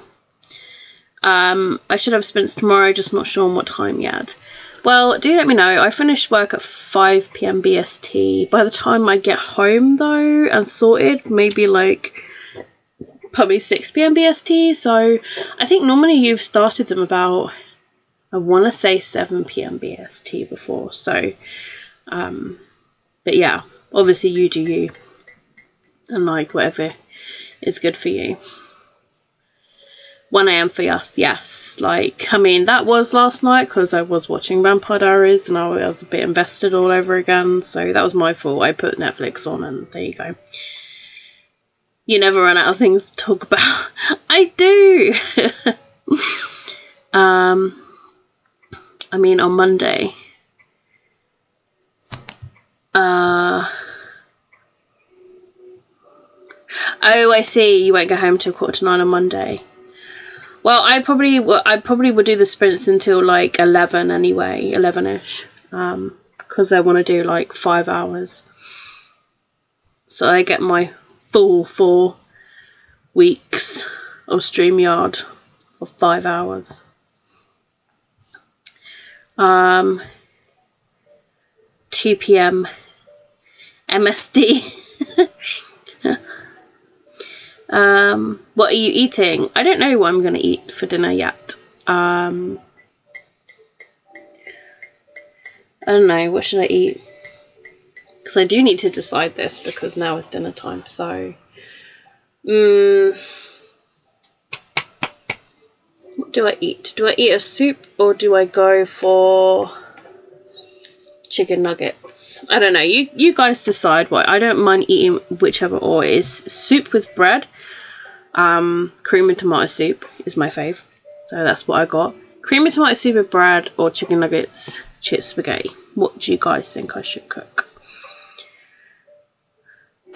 I should have sprints tomorrow, just not sure on what time yet. Well, do let me know. I finish work at 5 PM BST. By the time I get home, though, and sorted, maybe like probably 6 PM BST. So I think normally you've started them about, I want to say 7 PM BST before. So, but yeah, obviously you do you. And like whatever is good for you. 1 AM for us, yes. Like, I mean, that was last night because I was watching Vampire Diaries and I was a bit invested all over again. So that was my fault. I put Netflix on and there you go. You never run out of things to talk about. I do. I mean, on Monday. Oh, I see. You won't go home till 9:15 on Monday. Well, I probably would do the sprints until like 11 anyway, 11ish, because I want to do like 5 hours. So I get my full 4 weeks of StreamYard of 5 hours. 2 PM MSD. What are you eating? I don't know what I'm going to eat for dinner yet. I don't know. What should I eat? Because I do need to decide this because now it's dinner time. So, what do I eat? Do I eat a soup or do I go for chicken nuggets? I don't know. You guys decide what. I don't mind eating whichever, or it is soup with bread. Cream and tomato soup is my fave, so that's what I got. Cream and tomato soup with bread or chicken nuggets, chips, spaghetti. What do you guys think I should cook?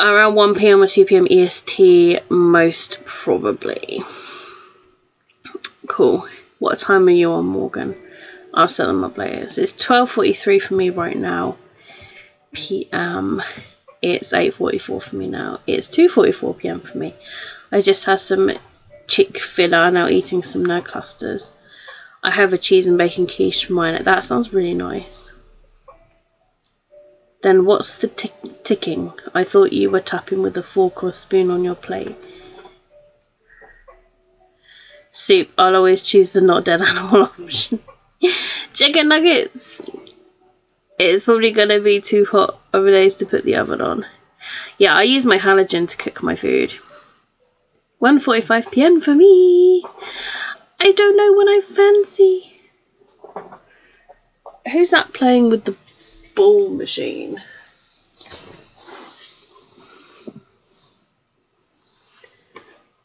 Around 1 PM or 2 PM EST, most probably. Cool. What time are you on, Morgan? I'll set them up later. So it's 12:43 for me right now. PM. It's 8:44 for me now. It's 2:44 PM for me. I just had some Chick-fil-A, now eating some nerd clusters. I have a cheese and bacon quiche for mine. That sounds really nice. Then what's the ticking? I thought you were tapping with a fork or spoon on your plate. Soup. I'll always choose the not dead animal option. Chicken nuggets. It's probably going to be too hot over days to put the oven on. Yeah, I use my halogen to cook my food. 1:45 PM for me. I don't know what I fancy. Who's that playing with the ball machine?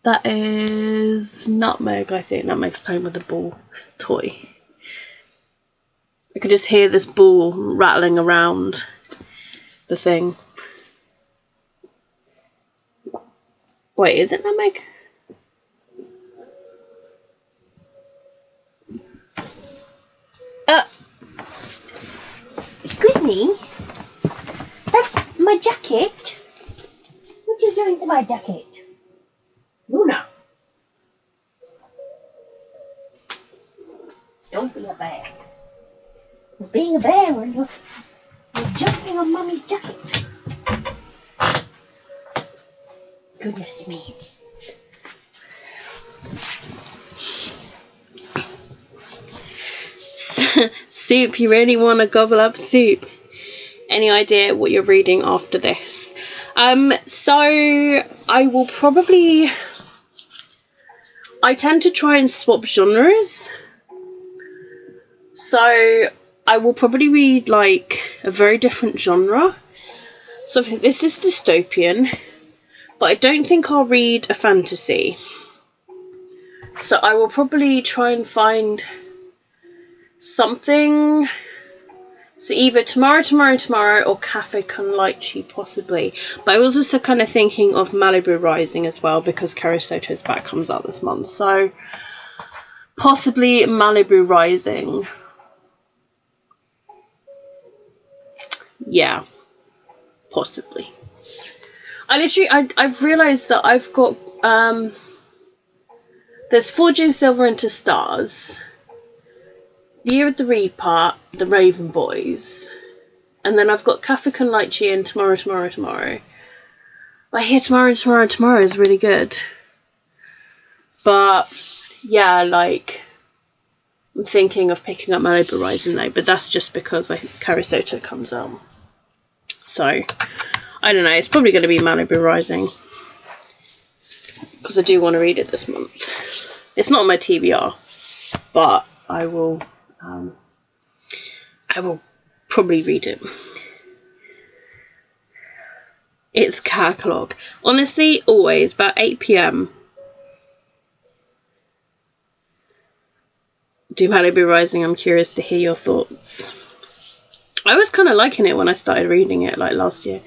That is Nutmeg, I think. Nutmeg's playing with the ball toy. I could just hear this ball rattling around the thing. Wait, is it Nutmeg? Excuse me? That's my jacket. What are you doing to my jacket? Luna. Don't be a bear. You're being a bear when you're jumping on Mummy's jacket. Goodness me. Soup, you really want to gobble up soup? any idea what you're reading after this. So I will probably, I tend to try and swap genres. So I will probably read like a very different genre. So this is dystopian, but I don't think I'll read a fantasy. So I will probably try and find something. So either Tomorrow or Cafe Con Lychee possibly. But I was also kind of thinking of Malibu Rising as well, because Carrie Soto's back comes out this month. So possibly Malibu Rising. Yeah, possibly. I've realised that I've got there's Forging Silver into Stars, The Year of the Reaper, The Raven Boys, and then I've got Cafe Con Lychee and Tomorrow. I hear Tomorrow is really good. But yeah, like, I'm thinking of picking up Malibu Rising though, but that's just because I think Carrie Soto comes out. So I don't know, it's probably going to be Malibu Rising, because I do want to read it this month. It's not on my TBR, but I will probably read it. It's catalogue. Honestly, always, about 8 PM. Do Malibu Rising, I'm curious to hear your thoughts. I was kind of liking it when I started reading it, like last year.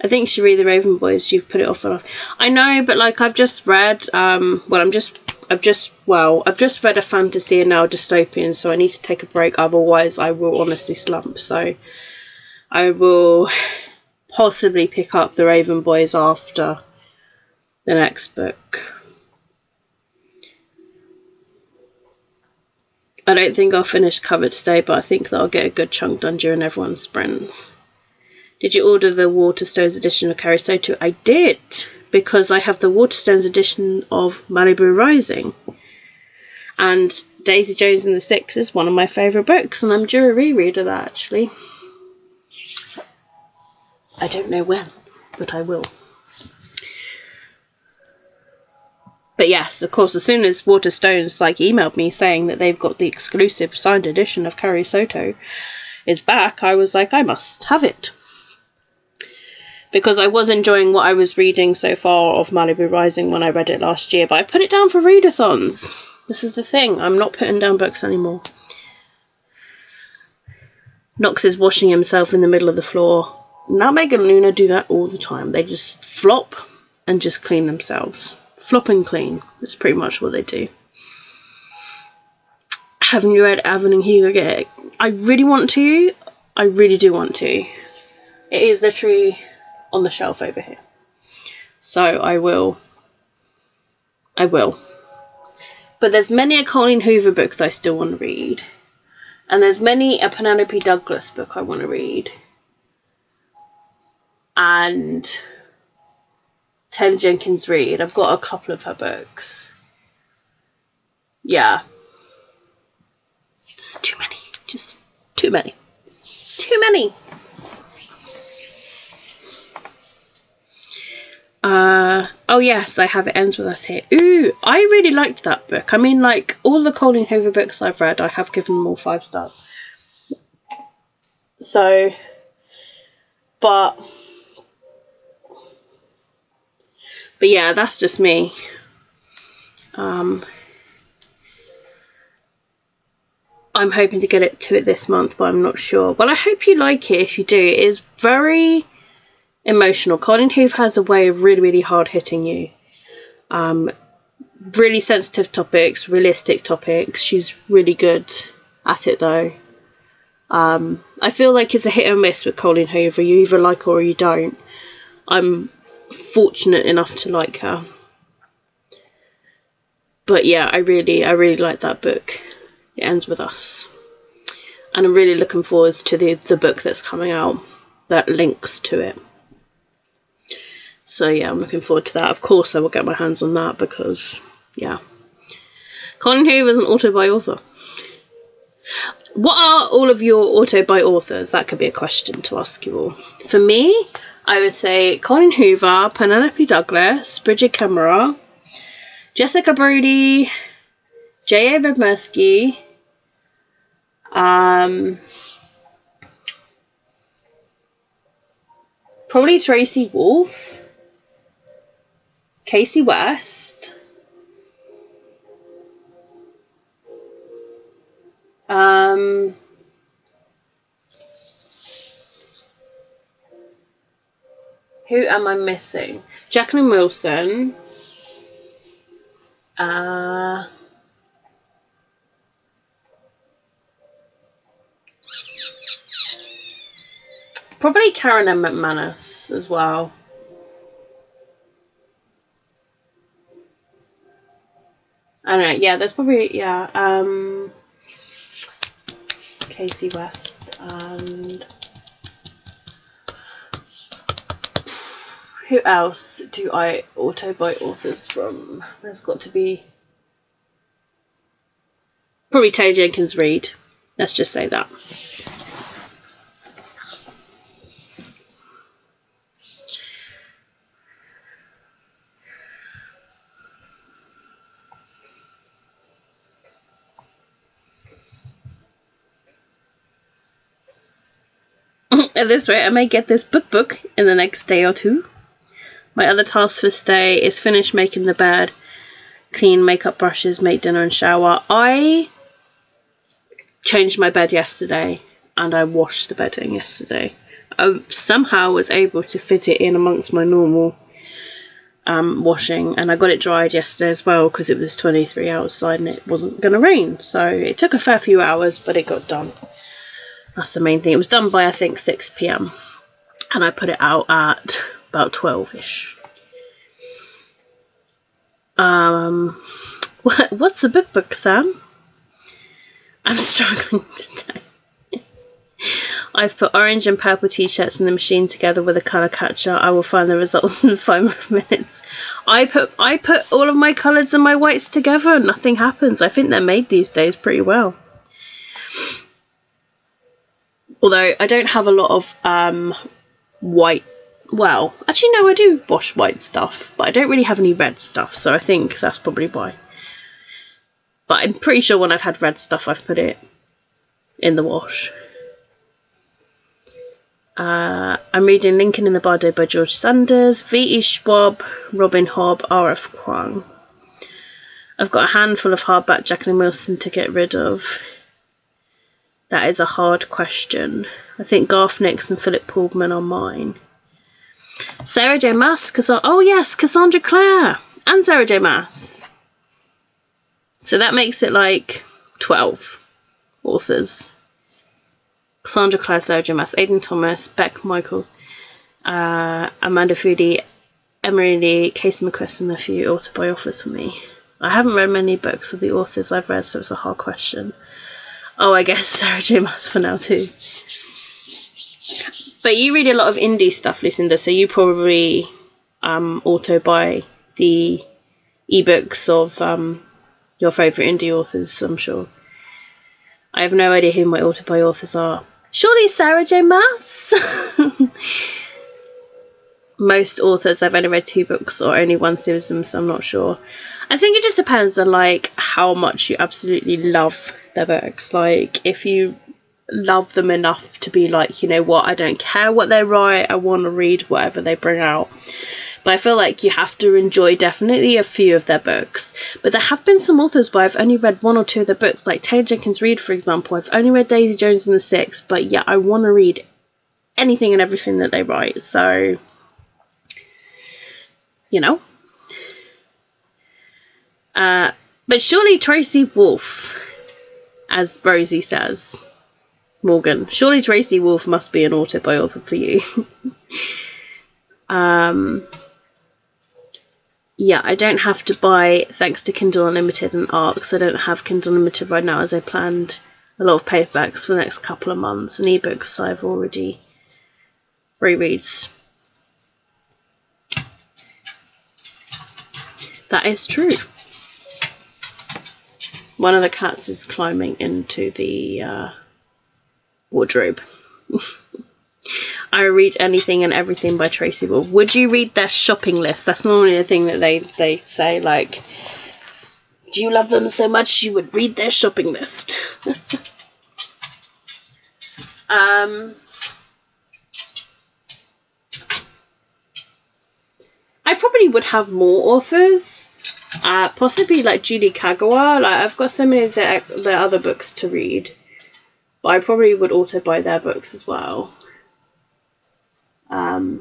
I think you should read The Raven Boys. You've put it off and off. I know, but like I've just read, I've just read a fantasy and now a dystopian, so I need to take a break. Otherwise, I will honestly slump. So I will possibly pick up The Raven Boys after the next book. I don't think I'll finish cover today, but I think that I'll get a good chunk done during everyone's sprints. Did you order the Waterstones edition of Carrie Soto? I did, because I have the Waterstones edition of Malibu Rising. And Daisy Jones and the Six is one of my favourite books, and I'm due a reread of that, actually. I don't know when, but I will. But yes, of course, as soon as Waterstones emailed me saying that they've got the exclusive signed edition of Carrie Soto is back, I was like, I must have it. Because I was enjoying what I was reading so far of Malibu Rising when I read it last year, but I put it down for readathons. This is the thing, I'm not putting down books anymore. Knox is washing himself in the middle of the floor. Now Meg and Luna do that all the time. They just flop and just clean themselves. Flop and clean. That's pretty much what they do. Haven't you read Evelyn Hugo yet? I really want to. I really do want to. It is literally on the shelf over here. So I will. But there's many a Colleen Hoover book that I still want to read. And there's many a Penelope Douglas book I want to read. And Taylor Jenkins Reid. I've got a couple of her books. Yeah. Just too many. Just too many. Too many. Oh yes, I have It Ends With Us here. Ooh, I really liked that book. I mean, like, all the Colleen Hoover books I've read, I have given them all 5 stars. So, but yeah, that's just me. I'm hoping to get to it this month, but I'm not sure. Well, I hope you like it. If you do, it is very emotional. Colleen Hoover has a way of really, really hard hitting you. Really sensitive topics, realistic topics. She's really good at it, though. I feel like it's a hit or miss with Colleen Hoover. You either like her or you don't. I'm fortunate enough to like her. But yeah, I really like that book. It Ends With Us. And I'm really looking forward to the book that's coming out that links to it. So yeah, I'm looking forward to that. Of course I will get my hands on that because, yeah. Colleen Hoover is an author. What are all of your auto by authors? That could be a question to ask you all. For me, I would say Colin Hoover, Penelope Douglas, Bridget Kemmerer, Jessica Brody, J.A. Redmersky, probably Tracy Wolff, Casey West, who am I missing? Jacqueline Wilson, probably Karen M. McManus as well. I don't know, yeah, there's probably, Casey West and who else do I auto buy authors from? There's got to be probably Taylor Jenkins Reid. Let's just say that. At this rate, I may get this book in the next day or two. My other task for today is finish making the bed, clean makeup brushes, make dinner and shower. I changed my bed yesterday and I washed the bedding yesterday. I somehow was able to fit it in amongst my normal washing, and I got it dried yesterday as well because it was 23 outside and it wasn't going to rain. So it took a fair few hours, but it got done. That's the main thing. It was done by, I think, 6 p.m. and I put it out at about 12-ish. What's the book, Sam? I'm struggling today. I've put orange and purple t-shirts in the machine together with a colour catcher. I will find the results in 5 minutes. I put all of my colours and my whites together and nothing happens. I think they're made these days pretty well. Although I don't have a lot of white. Well, actually no, I do wash white stuff, but I don't really have any red stuff, so I think that's probably why. But I'm pretty sure when I've had red stuff, I've put it in the wash. I'm reading Lincoln in the Bardo by George Sanders, V.E. Schwab, Robin Hobb, R.F. Kuang. I've got a handful of hardback Jacqueline Wilson to get rid of. That is a hard question. I think Garth Nix and Philip Pullman are mine. Sarah J. Maas, oh yes, Cassandra Clare and Sarah J. Maas. So that makes it like 12 authors. Cassandra Clare, Sarah J. Maas, Aidan Thomas, Beck Michaels, Amanda Foody, Emery Lee, Casey McQuest, and a few autobiographies for me. I haven't read many books of the authors I've read, so it's a hard question. Oh, I guess Sarah J. Maas for now too. But you read a lot of indie stuff, Lucinda, so you probably auto buy the ebooks of your favourite indie authors, I'm sure. I have no idea who my auto buy authors are. Surely Sarah J. Maas? Most authors, I've only read 2 books or only 1 series of them, so I'm not sure. I think it just depends on like how much you absolutely love their books. Like if you love them enough to be like, you know what, I don't care what they write, I want to read whatever they bring out. But I feel like you have to enjoy definitely a few of their books. But there have been some authors where I've only read 1 or 2 of their books, like Taylor Jenkins Reid, for example. I've only read Daisy Jones and the Six, but yeah, I want to read anything and everything that they write. So, you know. But surely Tracy Wolff, as Rosie says, Morgan, surely Tracy Wolff must be an author by author for you. Yeah, I don't have to buy, thanks to Kindle Unlimited and ARC, so I don't have Kindle Unlimited right now as I planned a lot of paperbacks for the next couple of months, and ebooks I've already rereads. That is true. One of the cats is climbing into the wardrobe. I read anything and everything by Tracy Wall. Would you read their shopping list? That's normally the thing that they say, like, do you love them so much you would read their shopping list? I probably would have more authors, possibly like Julie Kagawa. Like, I've got so many of their other books to read, but I probably would also buy their books as well. But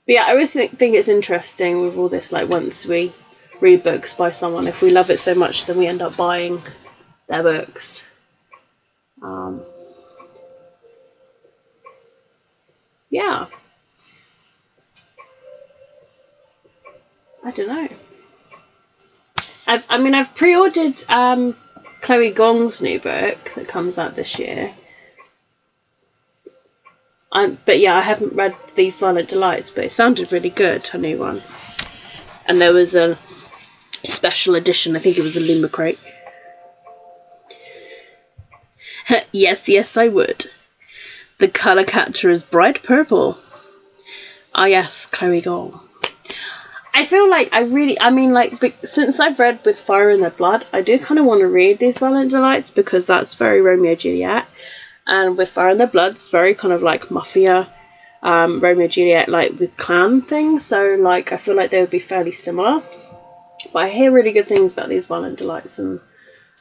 yeah, I always think it's interesting with all this, like, once we read books by someone, if we love it so much, then we end up buying their books. Yeah. I don't know. I've pre-ordered Chloe Gong's new book that comes out this year. But yeah, I haven't read These Violent Delights, but it sounded really good, her new one. And there was a special edition, I think it was a Luma crate. Yes, I would. The colour capture is bright purple. Ah yes, Chloe Gong. I feel like since I've read With Fire in Their Blood, I do kind of want to read These Violent Delights, because that's very Romeo and Juliet. And With Fire in Their Blood, it's very kind of like mafia, Romeo and Juliet, like with clan things. So like I feel like they would be fairly similar. But I hear really good things about These Violent Delights, and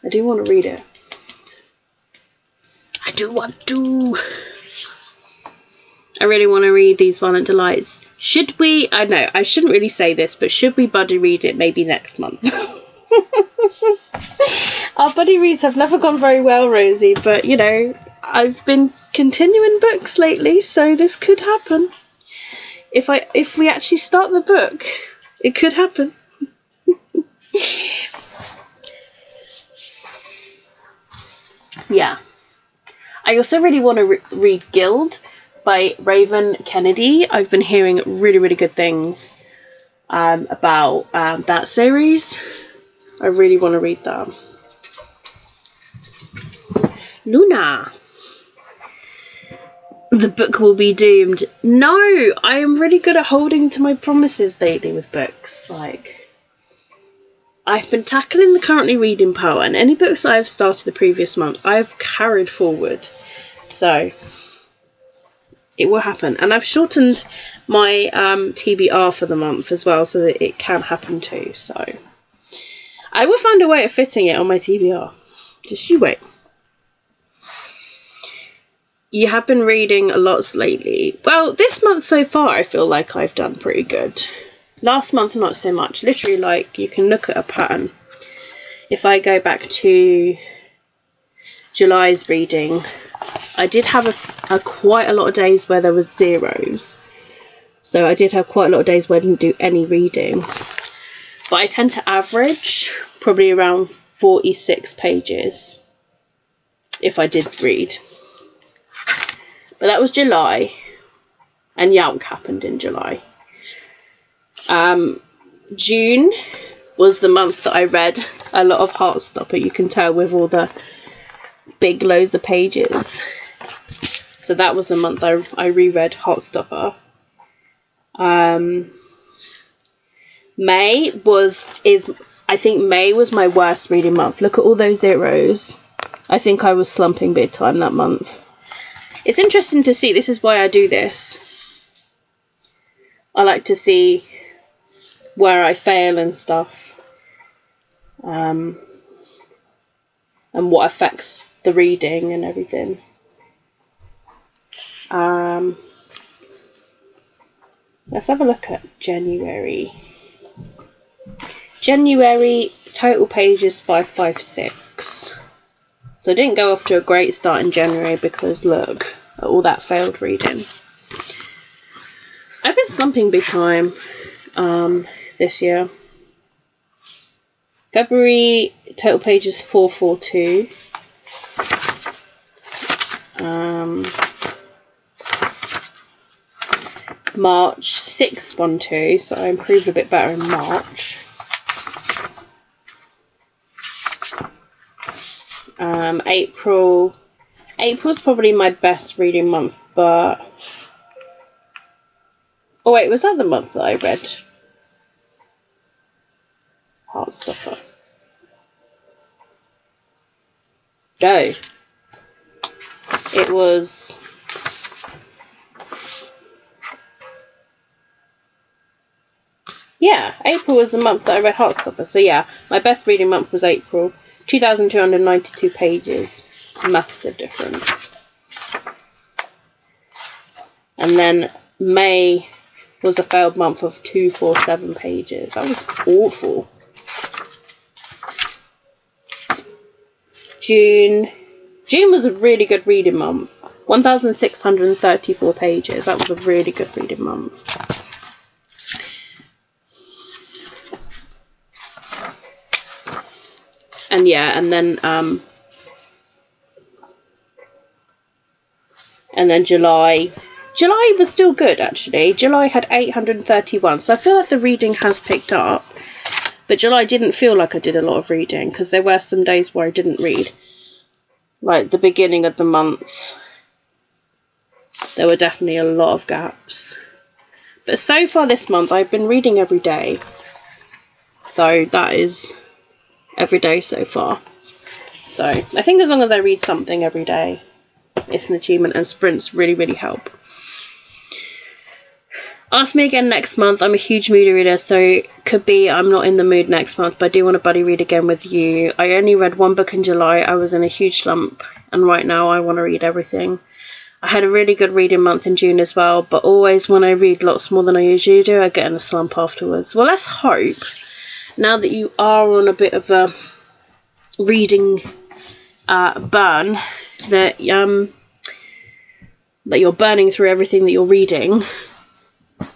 I do want to read it. I do want to. I really want to read These Violent Delights. Should we? I know I shouldn't really say this, but should we buddy read it maybe next month? Our buddy reads have never gone very well, Rosie, but you know, I've been continuing books lately, so this could happen. If we actually start the book, it could happen. Yeah. I also really want to read Guild by Raven Kennedy. I've been hearing really, really good things about that series. I really want to read that. Luna. The book will be doomed. No, I am really good at holding to my promises lately with books. Like, I've been tackling the currently reading part, and any books I have started the previous month, I have carried forward. So it will happen. And I've shortened my TBR for the month as well, so that it can happen too. So I will find a way of fitting it on my TBR. Just you wait. You have been reading a lot lately. Well, this month so far, I feel like I've done pretty good. Last month, not so much. Literally, like, you can look at a pattern. If I go back to July's reading, I did have quite a lot of days where there was zeros. So I did have quite a lot of days where I didn't do any reading. But I tend to average probably around 46 pages if I did read. But that was July, and Yowk happened in July. June was the month that I read a lot of Heartstopper. You can tell with all the big loads of pages. So that was the month I reread Heartstopper. May I think May was my worst reading month. Look at all those zeros. I think I was slumping big time that month. It's interesting to see. This is why I do this. I like to see where I fail and stuff. And what affects the reading and everything. Let's have a look at January. January, total pages 556. So I didn't go off to a great start in January because look at all that failed reading. I've been slumping big time this year. February, total pages 442. March 612, so I improved a bit better in March. April April's probably my best reading month, but... Oh wait, was that the month that I read Heartstopper? No. It was... Yeah, April was the month that I read Heartstopper. So yeah, my best reading month was April. 2,292 pages. Massive difference. And then May was a failed month of 247 pages. That was awful. June was a really good reading month. 1,634 pages. That was a really good reading month. And yeah, and then July. July was still good, actually. July had 831, so I feel like the reading has picked up. But July didn't feel like I did a lot of reading, because there were some days where I didn't read. Like the beginning of the month, there were definitely a lot of gaps. But so far this month, I've been reading every day. So that is every day so far. So I think as long as I read something every day, it's an achievement, and sprints really, really help. Ask me again next month. I'm a huge moody reader, so it could be I'm not in the mood next month, but I do want to buddy read again with you. I only read one book in July. I was in a huge slump, and right now I want to read everything. I had a really good reading month in June as well, but always when I read lots more than I usually do, I get in a slump afterwards. Well, let's hope, now that you are on a bit of a reading burn, that you're burning through everything that you're reading,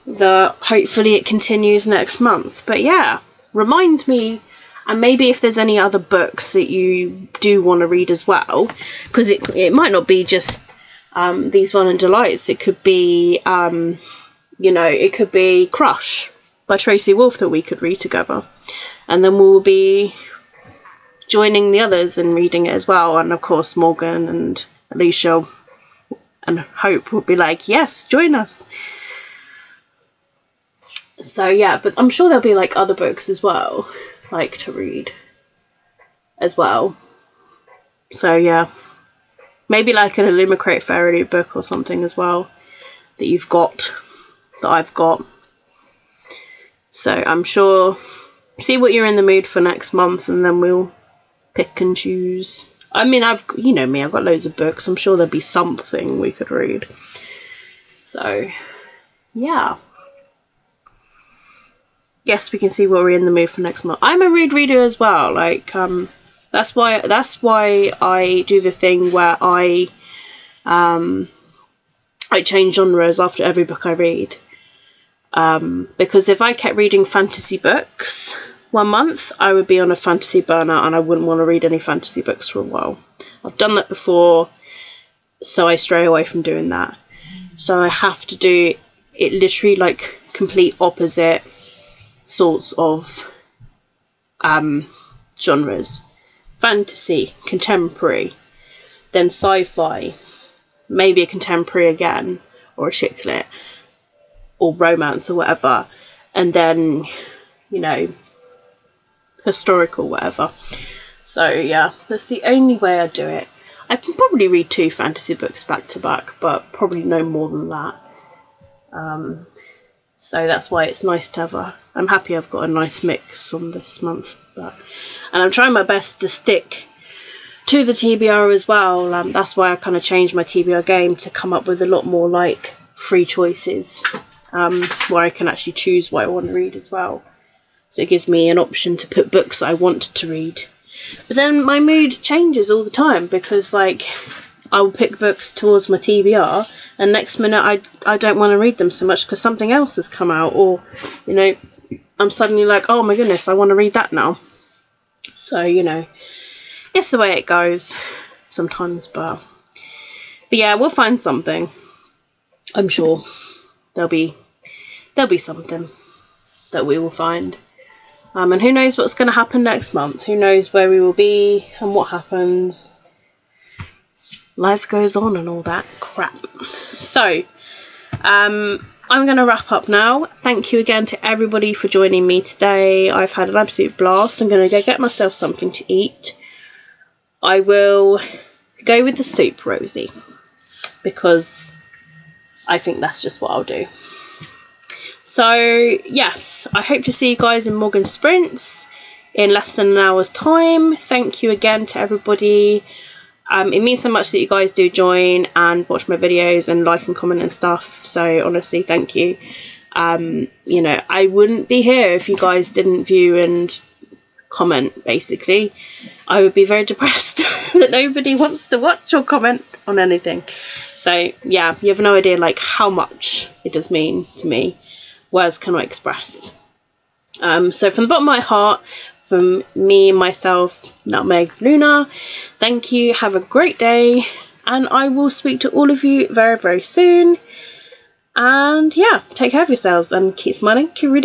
that hopefully it continues next month. But yeah, remind me, and maybe if there's any other books that you do want to read as well, because it might not be just these Violent Delights. It could be it could be Crush by Tracy Wolff that we could read together, and then we'll be joining the others and reading it as well. And of course Morgan and Alicia and Hope will be like, yes, join us. So yeah, but I'm sure there'll be like other books as well, like to read as well. So yeah, maybe like an Illumicrate Fairy book or something as well that you've got, that I've got. So I'm sure, see what you're in the mood for next month, and then we'll pick and choose. I mean, you know me, I've got loads of books. I'm sure there'll be something we could read. So yeah. Yes, we can see what we're in the mood for next month. I'm a reader as well. Like, that's why I do the thing where I change genres after every book I read. Because if I kept reading fantasy books one month, I would be on a fantasy burnout, and I wouldn't want to read any fantasy books for a while. I've done that before, so I stray away from doing that. So I have to do it literally like complete opposite sorts of genres. Fantasy, contemporary, then sci-fi, maybe a contemporary again, or a chick lit, or romance or whatever, and then, you know, historical, whatever. So yeah, that's the only way I do it. I can probably read 2 fantasy books back to back, but probably no more than that. So that's why it's nice to have I'm happy I've got a nice mix on this month. And I'm trying my best to stick to the TBR as well. That's why I kind of changed my TBR game to come up with a lot more like free choices, where I can actually choose what I want to read as well. So it gives me an option to put books I want to read. But then my mood changes all the time, because like I will pick books towards my TBR, and next minute I don't want to read them so much because something else has come out, or, you know, I'm suddenly like, oh my goodness, I want to read that now. So, you know, it's the way it goes sometimes, but yeah, we'll find something. I'm sure there'll be something that we will find. And who knows what's going to happen next month? Who knows where we will be and what happens? life goes on and all that crap. So I'm going to wrap up now. Thank you again to everybody for joining me today. I've had an absolute blast. I'm going to go get myself something to eat. I will go with the soup, Rosie, because I think that's just what I'll do. So yes, I hope to see you guys in Morgan Sprints in less than an hour's time. Thank you again to everybody. It means so much that you guys do join and watch my videos and like and comment and stuff. So honestly, thank you. You know, I wouldn't be here if you guys didn't view and comment. Basically, I would be very depressed that nobody wants to watch or comment on anything. So yeah, you have no idea like how much it does mean to me. Words cannot express. So from the bottom of my heart, from me, myself, Nutmeg, Luna, thank you, have a great day, and I will speak to all of you very, very soon. And yeah, take care of yourselves and keep smiling, keep reading.